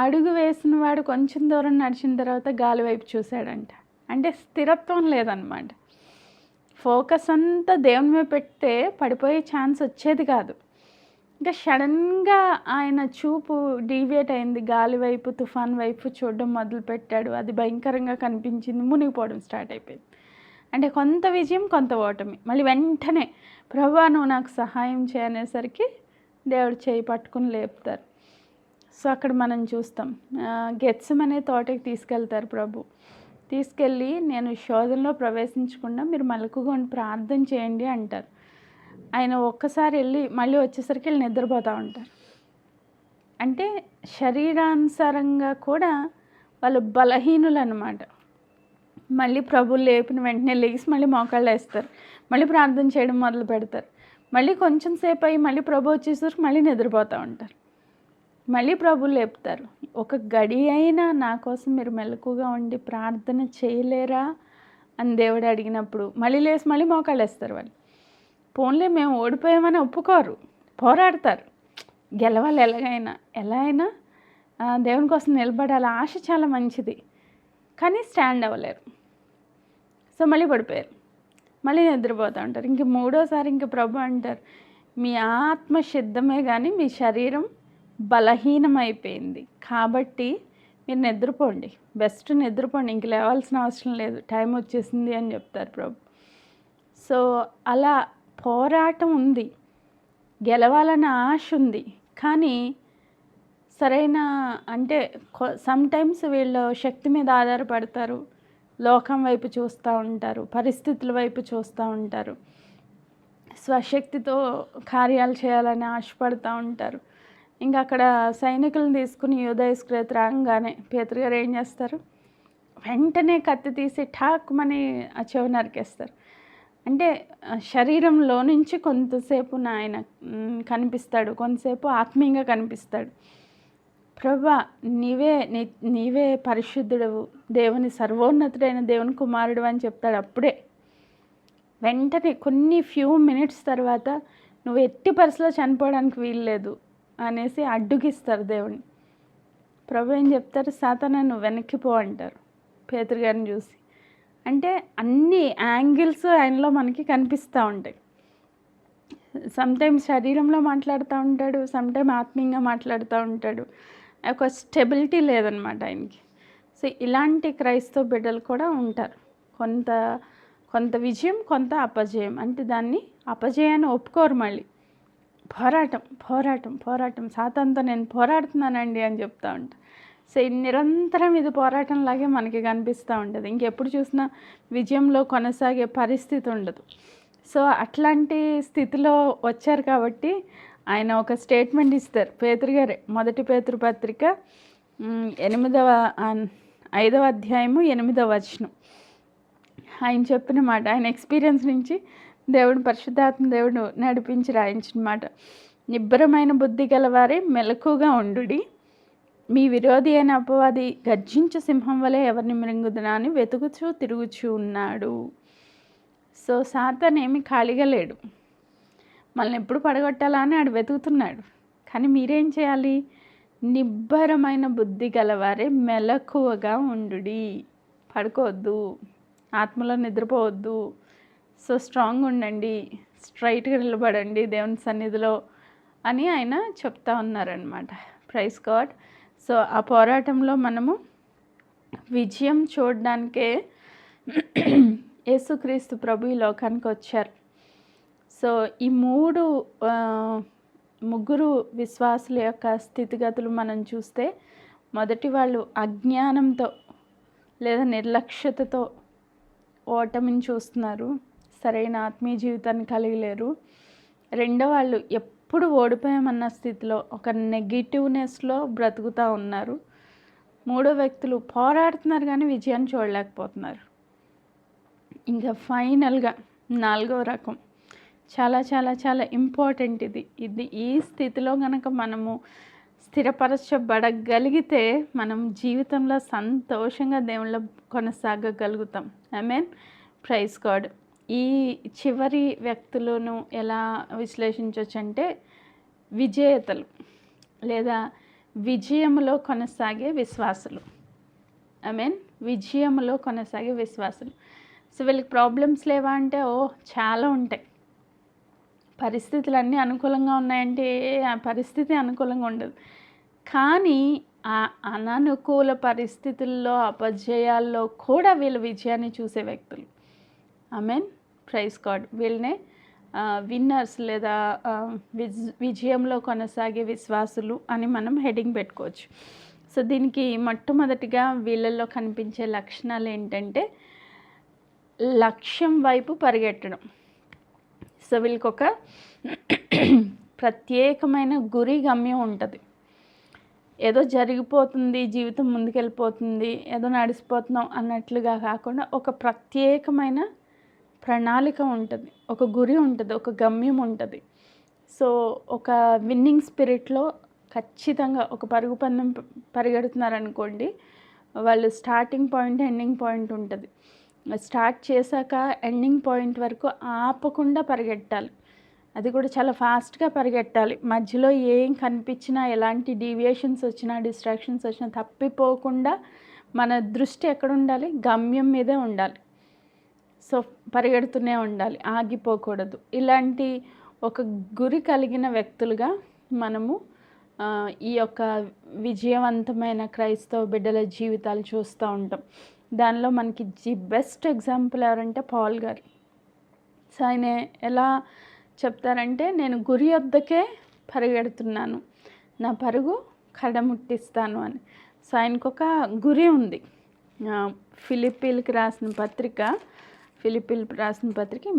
అడుగు వేసిన వాడు కొంచెం దూరం నడిచిన తర్వాత గాలి వైపు చూశాడంట. అంటే స్థిరత్వం లేదన్నమాట. ఫోకస్ అంతా దేవుని మీద పెడితే పడిపోయే ఛాన్స్ వచ్చేది కాదు. ఇంకా సడన్గా ఆయన చూపు డీవియేట్ అయింది, గాలి వైపు, తుఫాన్ వైపు చూడడం మొదలుపెట్టాడు. అది భయంకరంగా కనిపించింది, మునిగిపోవడం స్టార్ట్ అయిపోయింది. అంటే కొంత విజయం కొంత ఓటమి. మళ్ళీ వెంటనే ప్రభువా నువ్వు నాకు సహాయం చేయనేసరికి దేవుడు చేయి పట్టుకుని లేపుతారు. సో అక్కడ మనం చూస్తాం, గెత్సెమనే తోటకి తీసుకెళ్తారు ప్రభు. తీసుకెళ్ళి నేను శోధనలో ప్రవేశించకుండా మీరు మెలకుగా ప్రార్థన చేయండి అంటారు. ఆయన ఒక్కసారి వెళ్ళి మళ్ళీ వచ్చేసరికి వెళ్ళి నిద్రపోతూ ఉంటారు. అంటే శరీరానుసారంగా కూడా వాళ్ళు బలహీనులు అన్నమాట. మళ్ళీ ప్రభు లేపిన వెంటనే లేచి మళ్ళీ మోకాళ్ళు వేస్తారు, మళ్ళీ ప్రార్థన చేయడం మొదలు పెడతారు. మళ్ళీ కొంచెం సేపు అయ్యి మళ్ళీ ప్రభు వచ్చేసరికి మళ్ళీ నిద్రపోతూ ఉంటారు. మళ్ళీ ప్రభు లేపుతారు. ఒక గడి అయినా నా కోసం మీరు మెలకుగా ఉండి ప్రార్థన చేయలేరా అని దేవుడు అడిగినప్పుడు మళ్ళీ లేచి మళ్ళీ మోకాళ్ళు వేస్తారు వాళ్ళు. పోన్లే మేము ఓడిపోయామని ఒప్పుకోరు, పోరాడతారు. గెలవాలి ఎలా అయినా దేవుని కోసం నిలబడాలి, ఆశ చాలా మంచిది, కానీ స్టాండ్ అవ్వలేరు. సో మళ్ళీ పడిపోయారు, మళ్ళీ నిద్రపోతూ ఉంటారు. ఇంక మూడోసారి ఇంక ప్రభు అంటారు, మీ ఆత్మ సిద్ధమే కానీ మీ శరీరం బలహీనమైపోయింది, కాబట్టి మీరు నిద్రపోండి, బెస్ట్ నిద్రపోండి, ఇంక లేవాల్సిన అవసరం లేదు, టైం వచ్చేసింది అని చెప్తారు ప్రభు. సో అలా పోరాటం ఉంది, గెలవాలన్న ఆశ ఉంది, కానీ సరైన అంటే సమ్టైమ్స్ వీళ్ళు శక్తి మీద ఆధారపడతారు, లోకం వైపు చూస్తూ ఉంటారు, పరిస్థితుల వైపు చూస్తూ ఉంటారు, స్వశక్తితో కార్యాలు చేయాలని ఆశపడుతూ ఉంటారు. ఇంకా అక్కడ సైనికులను తీసుకుని యూదా ఇస్కరియోతు రాగానే పేతురు గారు ఏం చేస్తారు, వెంటనే కత్తి తీసి ఠాక్మని ఆ చెవి నరికేస్తారు. అంటే శరీరంలో నుంచి కొంతసేపు ఆయన కనిపిస్తాడు, కొంతసేపు ఆత్మీయంగా కనిపిస్తాడు. ప్రభా నీవే పరిశుద్ధుడవు, దేవుని సర్వోన్నతుడైన దేవుని కుమారుడు అని చెప్తాడు. అప్పుడే వెంటనే కొన్ని ఫ్యూ మినిట్స్ తర్వాత నువ్వు ఎట్టి పరిస్థితిలో చనిపోవడానికి వీల్లేదు అనేసి అడ్డుగిస్తారు దేవుని. ప్రభు ఏం చెప్తారు, సాతానా నువ్వు వెనక్కిపో అంటారు పేతురు గారిని చూసి. అంటే అన్ని యాంగిల్స్ ఆయనలో మనకి కనిపిస్తూ ఉంటాయి. సమ్టైమ్స్ శరీరంలో మాట్లాడుతూ ఉంటాడు, సమ్టైమ్ ఆత్మీయంగా మాట్లాడుతూ ఉంటాడు. ఒక స్టెబిలిటీ లేదనమాట ఆయనకి. సో ఇలాంటి క్రైస్తవ బిడ్డలు కూడా ఉంటారు. కొంత విజయం, కొంత అపజయం. అంటే దాన్ని అపజయాన్ని ఒప్పుకోరు, మళ్ళీ పోరాటం సాతానుతో నేను పోరాడుతున్నానండి అని చెప్తూ ఉంటాను. సో నిరంతరం ఇది పోరాటంలాగే మనకి కనిపిస్తూ ఉంటుంది. ఇంకెప్పుడు చూసినా విజయంలో కొనసాగే పరిస్థితి ఉండదు. సో అట్లాంటి స్థితిలో వచ్చారు కాబట్టి ఆయన ఒక స్టేట్మెంట్ ఇస్తారు పేతురు గారే. 1 పేతురు పత్రిక 5వ అధ్యాయము 8వ వచనం ఆయన చెప్పిన మాట, ఆయన ఎక్స్పీరియన్స్ నుంచి పరిశుద్ధాత్మ దేవుడు నడిపించి రాయించిన మాట. నిబ్బరమైన బుద్ధి గలవారే మెలకుగా ఉండుడి, మీ విరోధి అయిన అపవాది గర్జించు సింహం వలె ఎవరిని మృంగుదునా అని వెతుకుచూ తిరుగుచూ ఉన్నాడు. సో సాతాను ఏమి ఖాళీగా లేడు, మనల్ని ఎప్పుడు పడగొట్టాలా అని ఆడు వెతుకుతున్నాడు. కానీ మీరేం చేయాలి, నిబ్బరమైన బుద్ధి గలవారే మెలకువగా ఉండుడి, పడుకోవద్దు, ఆత్మలో నిద్రపోవద్దు. సో స్ట్రాంగ్ ఉండండి, స్ట్రైట్గా నిలబడండి దేవుని సన్నిధిలో అని ఆయన చెప్తా ఉన్నారనమాట. Praise God. సో ఆ పోరాటంలో మనము విజయం చూడడానికే యేసుక్రీస్తు ప్రభు ఈ లోకానికి వచ్చారు. సో ఈ ముగ్గురు విశ్వాసుల యొక్క స్థితిగతులు మనం చూస్తే, మొదటి వాళ్ళు అజ్ఞానంతో లేదా నిర్లక్ష్యతతో ఓటమిని చూస్తున్నారు, సరైన ఆత్మీయ జీవితాన్ని కలిగి లేరు. రెండో వాళ్ళు ఎప్పుడు ఓడిపోయామన్న స్థితిలో ఒక నెగిటివ్నెస్లో బ్రతుకుతూ ఉన్నారు. మూడో వ్యక్తులు పోరాడుతున్నారు కానీ విజయాన్ని చూడలేకపోతున్నారు. ఇంకా ఫైనల్గా 4వ రకం చాలా చాలా చాలా ఇంపార్టెంట్. ఇది ఈ స్థితిలో కనుక మనము స్థిరపరచబడగలిగితే మనం జీవితంలో సంతోషంగా దేవుళ్ళ కొనసాగగలుగుతాం. ఆమేన్. Praise God. ఈ చివరి వ్యక్తులను ఎలా విశ్లేషించవచ్చు అంటే విజేతలు లేదా విజయములో కొనసాగే విశ్వాసులు. ఆమేన్. విజయములో కొనసాగే విశ్వాసులు. సో వీళ్ళకి ప్రాబ్లమ్స్ లేవా అంటే చాలా ఉంటాయి. పరిస్థితులు అన్నీ అనుకూలంగా ఉన్నాయంటే ఆ పరిస్థితి అనుకూలంగా ఉండదు. కానీ ఆ అననుకూల పరిస్థితుల్లో అపజయాల్లో కూడా వీళ్ళ విజయాన్ని చూసే వ్యక్తులు. ఆమేన్. Praise God. వీళ్ళనే విన్నర్స్ లేదా విజయంలో కొనసాగే విశ్వాసులు అని మనం హెడ్డింగ్ పెట్టుకోవచ్చు. సో దీనికి మొట్టమొదటిగా వీళ్ళల్లో కనిపించే లక్షణాలు ఏంటంటే లక్ష్యం వైపు పరిగెట్టడం. సో వీళ్ళకి ఒక ప్రత్యేకమైన గురి గమ్యం ఉంటుంది. ఏదో జరిగిపోతుంది, జీవితం ముందుకెళ్ళిపోతుంది, ఏదో నడిచిపోతున్నాం అన్నట్లుగా కాకుండా ఒక ప్రత్యేకమైన ప్రణాళిక ఉంటుంది, ఒక గురి ఉంటుంది, ఒక గమ్యం ఉంటుంది. సో ఒక విన్నింగ్ స్పిరిట్లో ఖచ్చితంగా ఒక పరుగు పందెం పరిగెడుతున్నారనుకోండి, వాళ్ళు స్టార్టింగ్ పాయింట్ ఎండింగ్ పాయింట్ ఉంటుంది. స్టార్ట్ చేశాక ఎండింగ్ పాయింట్ వరకు ఆపకుండా పరిగెట్టాలి. అది కూడా చాలా ఫాస్ట్గా పరిగెట్టాలి. మధ్యలో ఏం కనిపించినా, ఎలాంటి డీవియేషన్స్ వచ్చినా, డిస్ట్రాక్షన్స్ వచ్చినా తప్పిపోకుండా మన దృష్టి ఎక్కడ ఉండాలి? గమ్యం మీదే ఉండాలి. సో పరిగెడుతూనే ఉండాలి, ఆగిపోకూడదు. ఇలాంటి ఒక గురి కలిగిన వ్యక్తులుగా మనము ఈ యొక్క విజయవంతమైన క్రైస్తవ బిడ్డల జీవితాలు చూస్తూ ఉంటాం. దానిలో మనకి బెస్ట్ ఎగ్జాంపుల్ ఎవరంటే పౌల్ గారు. సో ఆయన ఎలా చెప్తారంటే, నేను గురి వద్దకే పరిగెడుతున్నాను, నా పరుగు కడముట్టిస్తాను అని. సో ఆయనకు ఒక గురి ఉంది. ఫిలిప్పీలకు రాసిన పత్రిక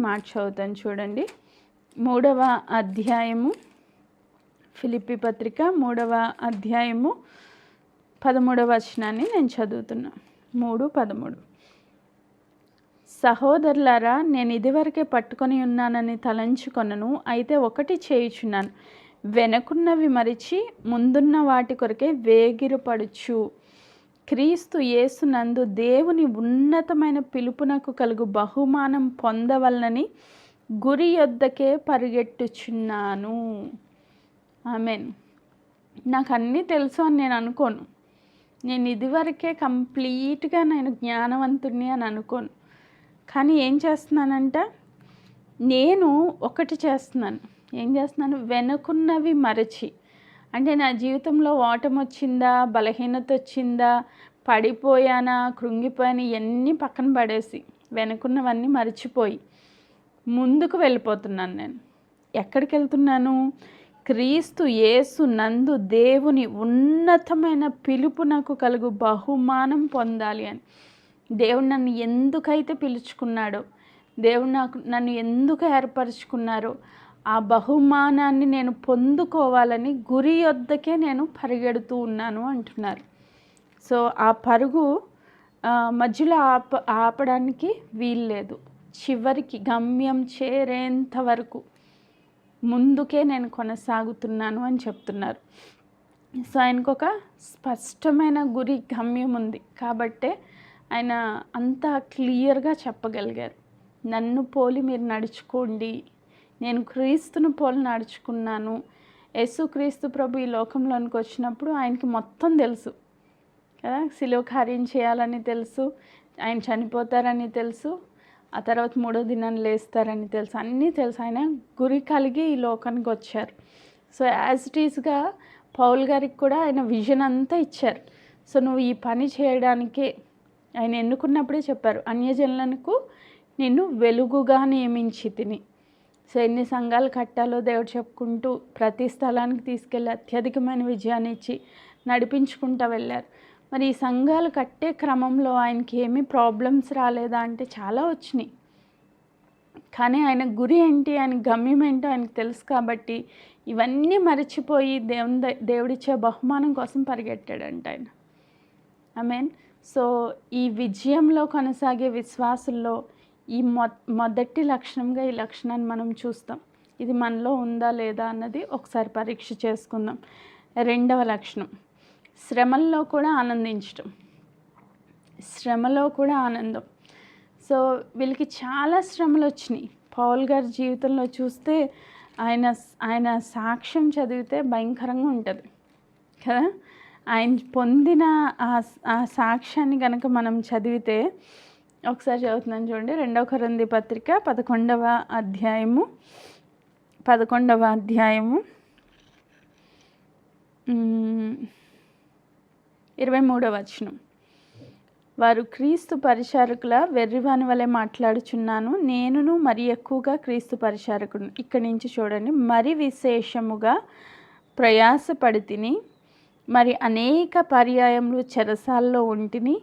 మాట చదువుతాను చూడండి. 3వ అధ్యాయము, ఫిలిప్పీ పత్రిక 3వ అధ్యాయము 13వ వచనాన్ని నేను చదువుతున్నా. 3:13. సహోదరులారా, నేను ఇదివరకే పట్టుకొని ఉన్నానని తలంచుకొనను, అయితే ఒకటి చేయుచున్నాను, వెనకున్నవి మరిచి ముందున్న వాటి కొరకే వేగిరపడుచు క్రీస్తు యేసునందు దేవుని ఉన్నతమైన పిలుపునకు కలుగు బహుమానం పొందవలనని గురి యొద్దకే పరిగెట్టుచున్నాను. ఆమేన్. నాకు అన్నీ తెలుసు అని నేను అనుకోను. నేను ఇదివరకే కంప్లీట్గా నేను జ్ఞానవంతుడిని అని అనుకోను. కానీ ఏం చేస్తున్నానంట, నేను ఒకటి చేస్తున్నాను. ఏం చేస్తున్నాను? వెనుకున్నవి మరచి. అంటే నా జీవితంలో ఓటమి వచ్చిందా, బలహీనత వచ్చిందా, పడిపోయానా, కృంగిపోయానా, ఇవన్నీ పక్కన పడేసి వెనుకున్నవన్నీ మర్చిపోయి ముందుకు వెళ్ళిపోతున్నాను. నేను ఎక్కడికి వెళ్తున్నాను? క్రీస్తు యేసు నందు దేవుని ఉన్నతమైన పిలుపునకు కలుగు బహుమానం పొందాలి అని. దేవుడు నన్ను ఎందుకైతే పిలుచుకున్నాడో, దేవుడు నన్ను ఎందుకు ఏర్పరచుకున్నారో, ఆ బహుమానాన్ని నేను పొందుకోవాలని గురి వద్దకే నేను పరిగెడుతూ ఉన్నాను అంటున్నారు. సో ఆ పరుగు మధ్యలో ఆపడానికి వీల్లేదు. చివరికి గమ్యం చేరేంత వరకు ముందుకే నేను కొనసాగుతున్నాను అని చెప్తున్నారు. సో ఆయనకు ఒక స్పష్టమైన గురి, గమ్యం ఉంది కాబట్టే ఆయన అంత క్లియర్గా చెప్పగలిగారు. నన్ను పోలి మీరు నడుచుకోండి, నేను క్రీస్తును పోలి నడుచుకున్నాను. యేసుక్రీస్తు ప్రభు ఈ లోకంలోనికి వచ్చినప్పుడు ఆయనకి మొత్తం తెలుసు కదా. శిలువ కార్యం చేయాలని తెలుసు, ఆయన చనిపోతారని తెలుసు, ఆ తర్వాత 3వ దినాన్ని లేస్తారని తెలుసు, అన్నీ తెలుసు. ఆయన గురి కలిగి ఈ లోకానికి వచ్చారు. సో యాజ్ ఇట్ ఈస్గా పౌల్ గారికి కూడా ఆయన విజన్ అంతా ఇచ్చారు. సో నువ్వు ఈ పని చేయడానికే ఆయన ఎన్నుకున్నప్పుడే చెప్పారు, అన్యజనులకు నిన్ను వెలుగుగా నియమించి తిని. సో ఎన్ని సంఘాలు కట్టాలో దేవుడు చెప్పుకుంటూ ప్రతి స్థలానికి తీసుకెళ్ళి అత్యధికమైన విజయాన్ని ఇచ్చి నడిపించుకుంటూ వెళ్ళారు. మరి ఈ సంఘాలు కట్టే క్రమంలో ఆయనకి ఏమీ ప్రాబ్లమ్స్ రాలేదా అంటే చాలా వచ్చినాయి. కానీ ఆయన గురి ఏంటి, ఆయన గమ్యం ఏంటో ఆయనకు తెలుసు కాబట్టి ఇవన్నీ మర్చిపోయి దేవుడిచ్చే బహుమానం కోసం పరిగెట్టాడంట ఆయన. ఆమేన్. సో ఈ విజయంలో కొనసాగే విశ్వాసుల్లో ఈ మొదటి లక్షణంగా ఈ లక్షణాన్ని మనం చూస్తాం. ఇది మనలో ఉందా లేదా అన్నది ఒకసారి పరీక్ష చేసుకుందాం. 2వ లక్షణం, శ్రమల్లో కూడా ఆనందించటం. శ్రమలో కూడా ఆనందం. సో వీళ్ళకి చాలా శ్రమలు వచ్చినాయి. పౌల్ గారి జీవితంలో చూస్తే ఆయన సాక్ష్యం చదివితే భయంకరంగా ఉంటుంది కదా. ఆయన పొందిన ఆ సాక్ష్యాన్ని కనుక మనం చదివితే, ఒకసారి చదువుతున్నాను చూడండి. 2వ కొరింథీ పత్రిక 11వ అధ్యాయము 23వ వచనం. వారు క్రీస్తు పరిచారకుల వెర్రివాని వలె మాట్లాడుచున్నాను, నేనును మరి ఎక్కువగా క్రీస్తు పరిచారకుడు. ఇక్కడి నుంచి చూడండి. మరి విశేషముగా ప్రయాసపడి తిని, మరి అనేక పర్యాయములు చెరసాల్లో ఉంటిని,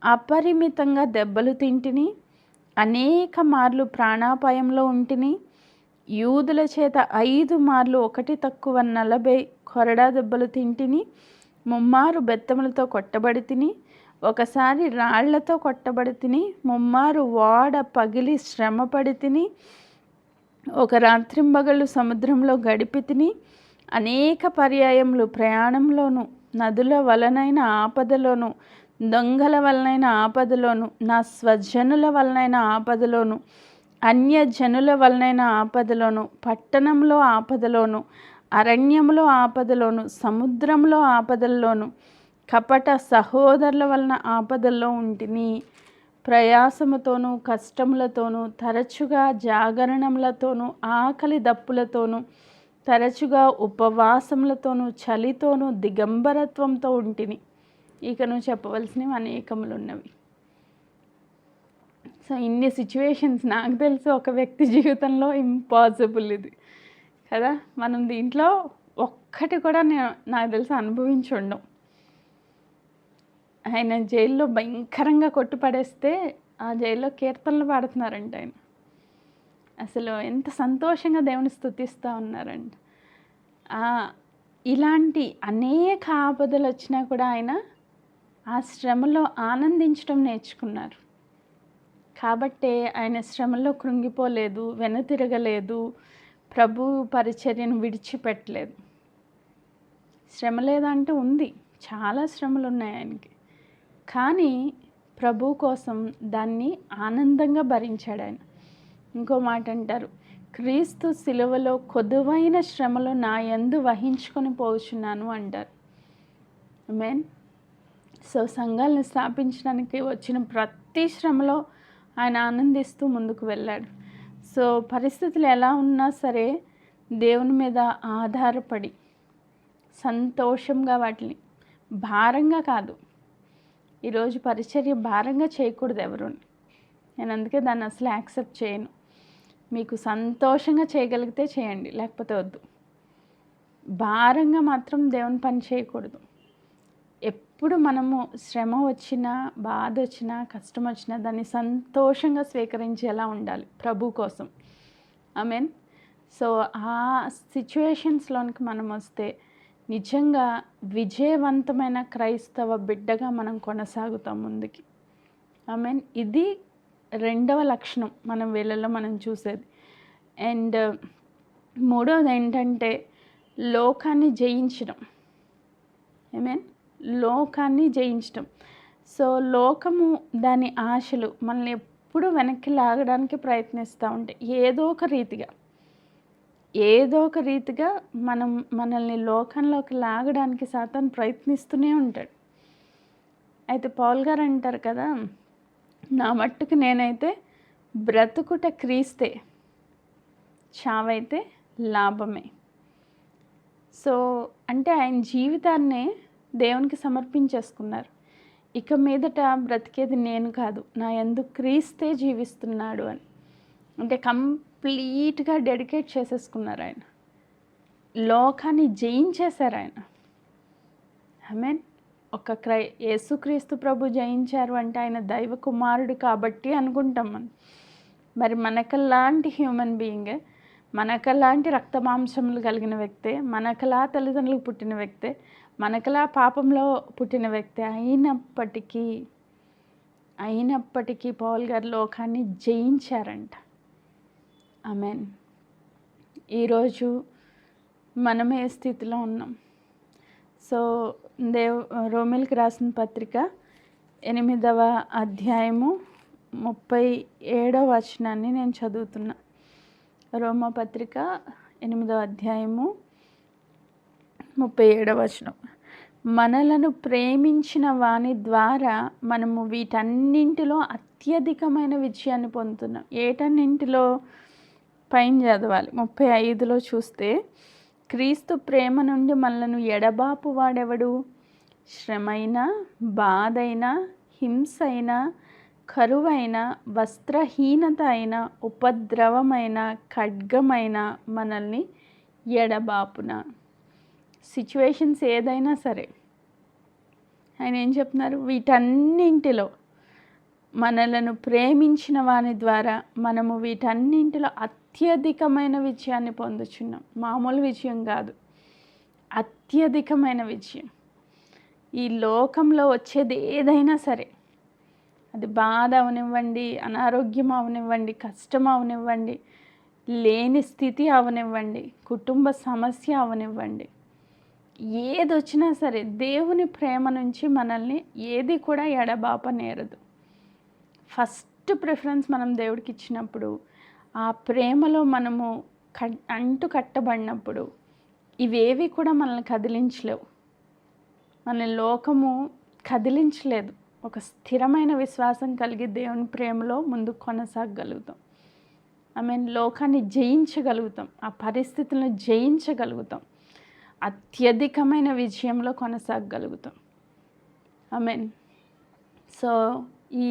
అపరిమితంగా దెబ్బలు తింటిని, అనేక మార్లు ప్రాణాపాయంలో ఉంటిని, యూదుల చేత 5 మార్లు ఒకటి తక్కువ 40 కొరడా దెబ్బలు తింటిని, 3 మారు బెత్తములతో కొట్టబడి తిని, ఒకసారి రాళ్లతో కొట్టబడి తిని, 3 మారు ఓడ పగిలి శ్రమపడి తిని, ఒక రాత్రింబగళ్ళు సముద్రంలో గడిపి తిని, అనేక పర్యాయములు ప్రయాణంలోను, నదుల వలనైన ఆపదలోను, దొంగల వలనైన ఆపదలోను, నా స్వజనుల వలనైన ఆపదలోను, అన్యజనుల వలనైన ఆపదలోను, పట్టణంలో ఆపదలోను, అరణ్యంలో ఆపదలోను, సముద్రంలో ఆపదల్లోను, కపట సహోదరుల వలన ఆపదల్లో ఉంటిని. ప్రయాసముతోనూ కష్టములతోనూ, తరచుగా జాగరణములతోనూ, ఆకలి దప్పులతోనూ, తరచుగా ఉపవాసములతోనూ, చలితోనూ, దిగంబరత్వంతో ఉంటిని. ఇక నువ్వు చెప్పవలసినవి అనేకములు ఉన్నవి. సో ఇన్ని సిచ్యువేషన్స్ నాకు తెలుసు ఒక వ్యక్తి జీవితంలో ఇంపాసిబుల్ ఇది కదా. మనం దీంట్లో ఒక్కటి కూడా నాకు తెలిసి అనుభవించి ఉండం. ఆయన జైల్లో భయంకరంగా కొట్టుపడేస్తే ఆ జైల్లో కీర్తనలు పాడుతున్నారంట ఆయన. అసలు ఎంత సంతోషంగా దేవుని స్తుతిస్తూ ఉన్నారంట. ఇలాంటి అనేక ఆపదలు వచ్చినా కూడా ఆయన ఆ శ్రమలో ఆనందించడం నేర్చుకున్నారు. కాబట్టే ఆయన శ్రమలో కృంగిపోలేదు, వెనుతిరగలేదు, ప్రభు పరిచర్యను విడిచిపెట్టలేదు. శ్రమ లేదంటూ ఉంది, చాలా శ్రమలు ఉన్నాయి ఆయనకి. కానీ ప్రభు కోసం దాన్ని ఆనందంగా భరించాడు ఆయన. ఇంకో మాట అంటారు, క్రీస్తు శిలువలో కొదువైన శ్రమలు నా యందు వహించుకొని పోచున్నాను అంటారు. ఆమేన్. సో సంఘాలను స్థాపించడానికి వచ్చిన ప్రతి శ్రమలో ఆయన ఆనందిస్తూ ముందుకు వెళ్ళాడు. సో పరిస్థితులు ఎలా ఉన్నా సరే దేవుని మీద ఆధారపడి సంతోషంగా వాటిని భారంగా కాదు. ఈరోజు పరిచర్య భారంగా చేయకూడదు ఎవరుని. నేను అందుకే దాన్ని అసలు యాక్సెప్ట్ చేయను. మీకు సంతోషంగా చేయగలిగితే చేయండి, లేకపోతే వద్దు. భారంగా మాత్రం దేవుని పని చేయకూడదు. ఎప్పుడు మనము శ్రమ వచ్చినా, బాధ వచ్చినా, కష్టం వచ్చినా దాన్ని సంతోషంగా స్వీకరించేలా ఉండాలి ప్రభు కోసం. ఆమేన్. సో ఆ సిచ్యువేషన్స్లోనికి మనం వస్తే నిజంగా విజయవంతమైన క్రైస్తవ బిడ్డగా మనం కొనసాగుతాం ముందుకి. ఆమేన్. ఇది రెండవ లక్షణం మనం వీళ్ళలో మనం చూసేది. అండ్ మూడవది ఏంటంటే లోకాన్ని జయించడం. ఆమేన్. లోకాన్ని జయించడం. సో లోకము దాని ఆశలు మనల్ని ఎప్పుడు వెనక్కి లాగడానికి ప్రయత్నిస్తూ ఉంటాయి. ఏదో ఒక రీతిగా మనల్ని లోకంలోకి లాగడానికి సాతాను ప్రయత్నిస్తూనే ఉంటాడు. అయితే పౌల్ గారు అంటారు కదా, నా మట్టుకు నేనైతే బ్రతుకుట క్రీస్తే, చావైతే లాభమే. సో అంటే ఆయన జీవితాన్నే దేవునికి సమర్పించేసుకున్నారు. ఇక మీదట బ్రతికేది నేను కాదు, నా యందు క్రీస్తే జీవిస్తున్నాడు అని. అంటే కంప్లీట్గా డెడికేట్ చేసేసుకున్నారు ఆయన. లోకాన్ని జయించేశారు ఆయన. ఆమేన్. యేసుక్రీస్తు ప్రభు జయించారు అంటే ఆయన దైవ కుమారుడు కాబట్టి అనుకుంటాం మనం. మరి మనకలాంటి హ్యూమన్ బీయింగ్, మనకలాంటి రక్త మాంసములు కలిగిన వ్యక్తే, మనకలా తల్లిదండ్రులకు పుట్టిన వ్యక్తే, మనకలా పాపంలో పుట్టిన వ్యక్తి అయినప్పటికీ పౌల్ గారు లోకాన్ని జయించారంట. ఆమేన్. ఈరోజు మనం ఏ స్థితిలో ఉన్నాం? సో రోమీయులకు రాసిన పత్రిక 8వ అధ్యాయము 37వ వచనాన్ని నేను చదువుతున్నా. రోమా పత్రిక 8వ అధ్యాయము 37వ వచనం. మనలను ప్రేమించిన వాని ద్వారా మనము వీటన్నింటిలో అత్యధికమైన విజయాన్ని పొందుతున్నాం. ఏటన్నింటిలో? పైన చదవాలి. 35లో చూస్తే, క్రీస్తు ప్రేమ నుండి మనలను ఎడబాపు వాడెవడు? శ్రమైన, బాధైన, హింసైన, కరువైన, వస్త్రహీనత అయిన, ఉపద్రవమైన, ఖడ్గమైన మనల్ని ఎడబాపున. సిచ్యువేషన్స్ ఏదైనా సరే ఆయన ఏం చెప్తున్నారు? వీటన్నింటిలో మనలను ప్రేమించిన వాని ద్వారా మనము వీటన్నింటిలో అత్యధికమైన విజయాన్ని పొందుచున్నాం. మామూలు విజయం కాదు, అత్యధికమైన విజయం. ఈ లోకంలో వచ్చేది ఏదైనా సరే, అది బాధ అవనివ్వండి, అనారోగ్యం అవనివ్వండి, కష్టం అవనివ్వండి, లేని స్థితి అవనివ్వండి, కుటుంబ సమస్య అవనివ్వండి, ఏది వచ్చినా సరే దేవుని ప్రేమ నుంచి మనల్ని ఏది కూడా ఎడబాపనేరదు. ఫస్ట్ ప్రిఫరెన్స్ మనం దేవుడికి ఇచ్చినప్పుడు, ఆ ప్రేమలో మనము అంటు కట్టబడినప్పుడు ఇవేవి కూడా మనల్ని కదిలించలేవు. మన లోకము కదిలించలేదు. ఒక స్థిరమైన విశ్వాసం కలిగి దేవుని ప్రేమలో ముందుకు కొనసాగగలుగుతాం. లోకాన్ని జయించగలుగుతాం, ఆ పరిస్థితులను జయించగలుగుతాం, అత్యధికమైన విజయంలో కొనసాగగలుగుతాం. సో ఈ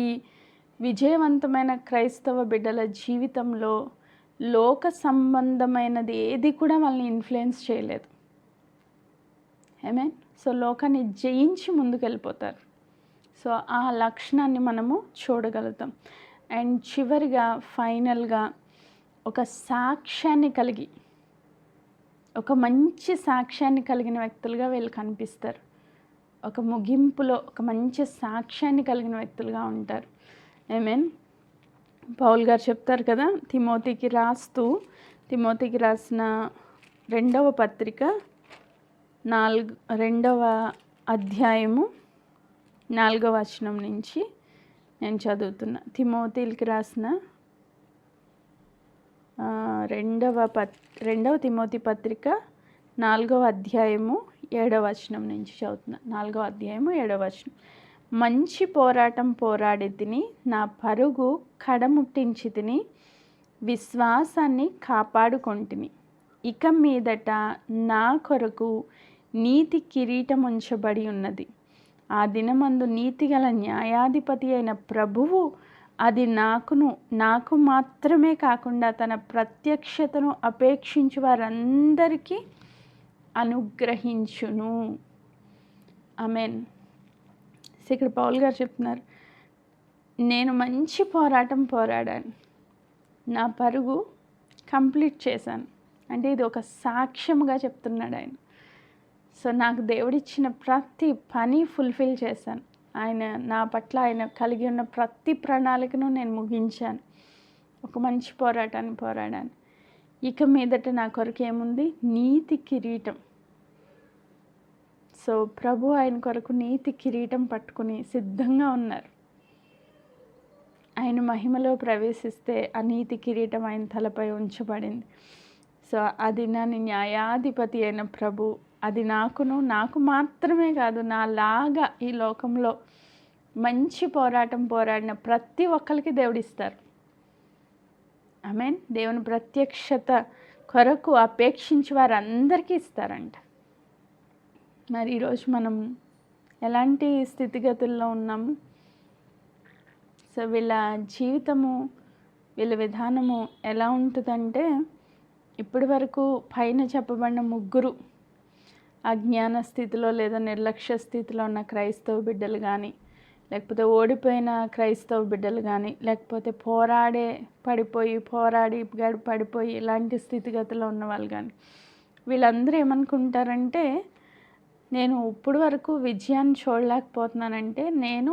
విజయవంతమైన క్రైస్తవ బిడ్డల జీవితంలో లోక సంబంధమైనది ఏది కూడా వాళ్ళని ఇన్ఫ్లుయెన్స్ చేయలేదు. సో లోకాన్ని జయించి ముందుకు వెళ్ళిపోతారు. సో ఆ లక్షణాన్ని మనము చూడగలుగుతాం. అండ్ చివరిగా ఫైనల్గా ఒక సాక్ష్యాన్ని కలిగి, ఒక మంచి సాక్ష్యాన్ని కలిగిన వ్యక్తులుగా వీళ్ళు కనిపిస్తారు. ఒక ముగింపులో ఒక మంచి సాక్ష్యాన్ని కలిగిన వ్యక్తులుగా ఉంటారు. పౌలు గారు చెప్తారు కదా, తిమోతికి రాసిన 2వ పత్రిక 2వ అధ్యాయము 4వ వచనం నుంచి నేను చదువుతున్నా. తిమోతికి రాసిన 2వ తిమోతి పత్రిక 4వ అధ్యాయము 7వ వచనం నుంచి చదువుతున్నా. 4వ అధ్యాయము 7వ వచనం. మంచి పోరాటం పోరాడి తిని, నా పరుగు కడముట్టించి తిని, విశ్వాసాన్ని కాపాడుకొంటిని. ఇక మీదట నా కొరకు నీతి కిరీటం ఉంచబడి ఉన్నది. ఆ దినమందు నీతిగల న్యాయాధిపతి అయిన ప్రభువు అది నాకు మాత్రమే కాకుండా తన ప్రత్యక్షతను అపేక్షించు వారందరికీ అనుగ్రహించును. ఇక్కడ పౌలు గారు చెప్తున్నారు, నేను మంచి పోరాటం పోరాడాను, నా పరుగు కంప్లీట్ చేశాను. అంటే ఇది ఒక సాక్ష్యముగా చెప్తున్నాడు ఆయన. సో నాకు దేవుడిచ్చిన ప్రతి పని ఫుల్ఫిల్ చేశాను. నా పట్ల ఆయన కలిగి ఉన్న ప్రతి ప్రణాళికను నేను ముగించాను. ఒక మంచి పోరాటాన్ని పోరాడాను. ఇక మీదట నా కొరకు ఏముంది? నీతి కిరీటం. సో ప్రభు ఆయన కొరకు నీతి కిరీటం పట్టుకుని సిద్ధంగా ఉన్నారు. ఆయన మహిమలో ప్రవేశిస్తే ఆ నీతి కిరీటం ఆయన తలపై ఉంచబడింది. సో అది నా న్యాయాధిపతి అయిన ప్రభు, అది నాకు మాత్రమే కాదు, నాలాగా ఈ లోకంలో మంచి పోరాటం పోరాడిన ప్రతి ఒక్కరికి దేవుడిస్తారు. దేవుని ప్రత్యక్షత కొరకు అపేక్షించి వారందరికీ ఇస్తారంట. మరి ఈరోజు మనం ఎలాంటి స్థితిగతుల్లో ఉన్నాము? సో వీళ్ళ జీవితము, వీళ్ళ విధానము ఎలా ఉంటుందంటే, ఇప్పటి వరకు పైన చెప్పబడిన ముగ్గురు అజ్ఞాన స్థితిలో లేదా నిర్లక్ష్య స్థితిలో ఉన్న క్రైస్తవ బిడ్డలు కానీ, లేకపోతే ఓడిపోయిన క్రైస్తవ బిడ్డలు కానీ, లేకపోతే పడిపోయి ఇలాంటి స్థితిగతిలో ఉన్న వాళ్ళు కానీ, వీళ్ళందరూ ఏమనుకుంటారంటే, నేను ఇప్పుడు వరకు విజయాన్ని చూడలేకపోతున్నానంటే నేను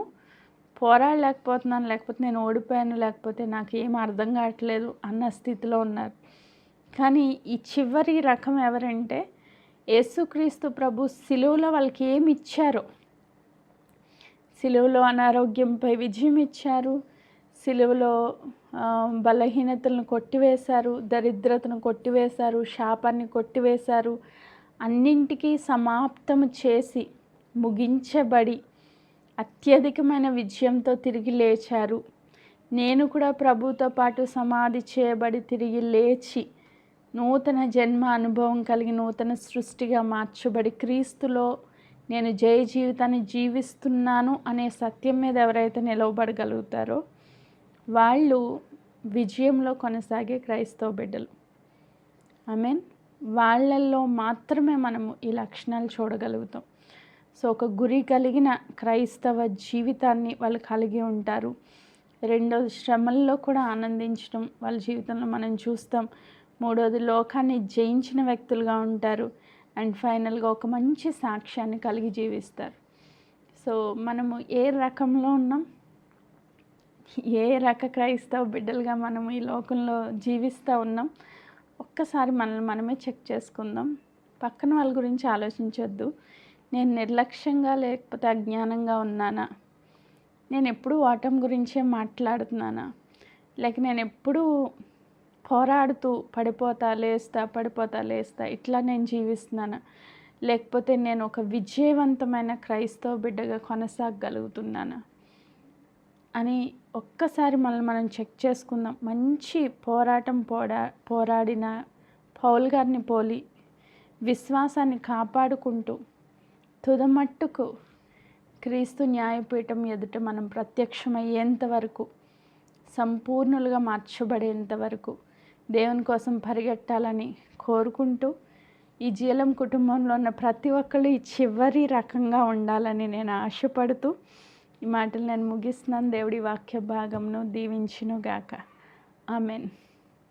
పోరాడలేకపోతున్నాను, లేకపోతే నేను ఓడిపోయాను, లేకపోతే నాకు ఏం అర్థం కావట్లేదు అన్న స్థితిలో ఉన్నారు. కానీ ఈ చివరి రకం ఎవరంటే, యేసుక్రీస్తు ప్రభు సిలువలో వాళ్ళకి ఏమి ఇచ్చారో, సిలువలో అనారోగ్యంపై విజయం ఇచ్చారు, సిలువలో బలహీనతలను కొట్టివేశారు, దరిద్రతను కొట్టివేశారు, శాపాన్ని కొట్టివేశారు, అన్నింటికీ సమాప్తము చేసి ముగించబడి అత్యధికమైన విజయంతో తిరిగి లేచారు. నేను కూడా ప్రభుతో పాటు సమాధి చేయబడి తిరిగి లేచి నూతన జన్మ అనుభవం కలిగి నూతన సృష్టిగా మార్చబడి క్రీస్తులో నేను జయ జీవితాన్ని జీవిస్తున్నాను అనే సత్యం మీద ఎవరైతే నిలవబడగలుగుతారో వాళ్ళు విజయంలో కొనసాగే క్రైస్తవ బిడ్డలు. వాళ్ళల్లో మాత్రమే మనము ఈ లక్షణాలు చూడగలుగుతాం. సో ఒక గురి కలిగిన క్రైస్తవ జీవితాన్ని వాళ్ళు కలిగి ఉంటారు. రెండోది, శ్రమల్లో కూడా ఆనందించడం వాళ్ళ జీవితంలో మనం చూస్తాం. మూడోది, లోకాన్ని జయించిన వ్యక్తులుగా ఉంటారు. అండ్ ఫైనల్గా ఒక మంచి సాక్ష్యాన్ని కలిగి జీవిస్తారు. సో మనము ఏ రకంలో ఉన్నాం, ఏ రక క్రైస్తవ బిడ్డలుగా మనము ఈ లోకంలో జీవిస్తూ ఉన్నాం, ఒక్కసారి మనల్ని మనమే చెక్ చేసుకుందాం. పక్కన వాళ్ళ గురించి ఆలోచించొద్దు. నేను నిర్లక్ష్యంగా లేకపోతే అజ్ఞానంగా ఉన్నానా? నేను ఎప్పుడూ ఓటమి గురించే మాట్లాడుతున్నానా? లేక నేను ఎప్పుడూ పోరాడుతూ పడిపోతా లేస్తా, పడిపోతా లేస్తా ఇట్లా నేను జీవిస్తున్నానా? లేకపోతే నేను ఒక విజయవంతమైన క్రైస్తవ బిడ్డగా కొనసాగగలుగుతున్నానా అని ఒక్కసారి మనల్ని మనం చెక్ చేసుకుందాం. మంచి పోరాటం పోరాడిన పౌలు గారిని పోలి విశ్వాసాన్ని కాపాడుకుంటూ తుదమట్టుకు క్రీస్తు న్యాయపీఠం ఎదుట మనం ప్రత్యక్షమయ్యేంత వరకు, సంపూర్ణులుగా మార్చబడేంత వరకు దేవుని కోసం పరిగెట్టాలని కోరుకుంటూ, ఈ జీలం కుటుంబంలో ఉన్న ప్రతి ఒక్కళ్ళు ఈ చివరి రకంగా ఉండాలని నేను ఆశపడుతూ ఈ మాటలు నేను ముగిస్తున్నాను. దేవుడి వాక్య భాగంను దీవించును గాక. ఆమెన్.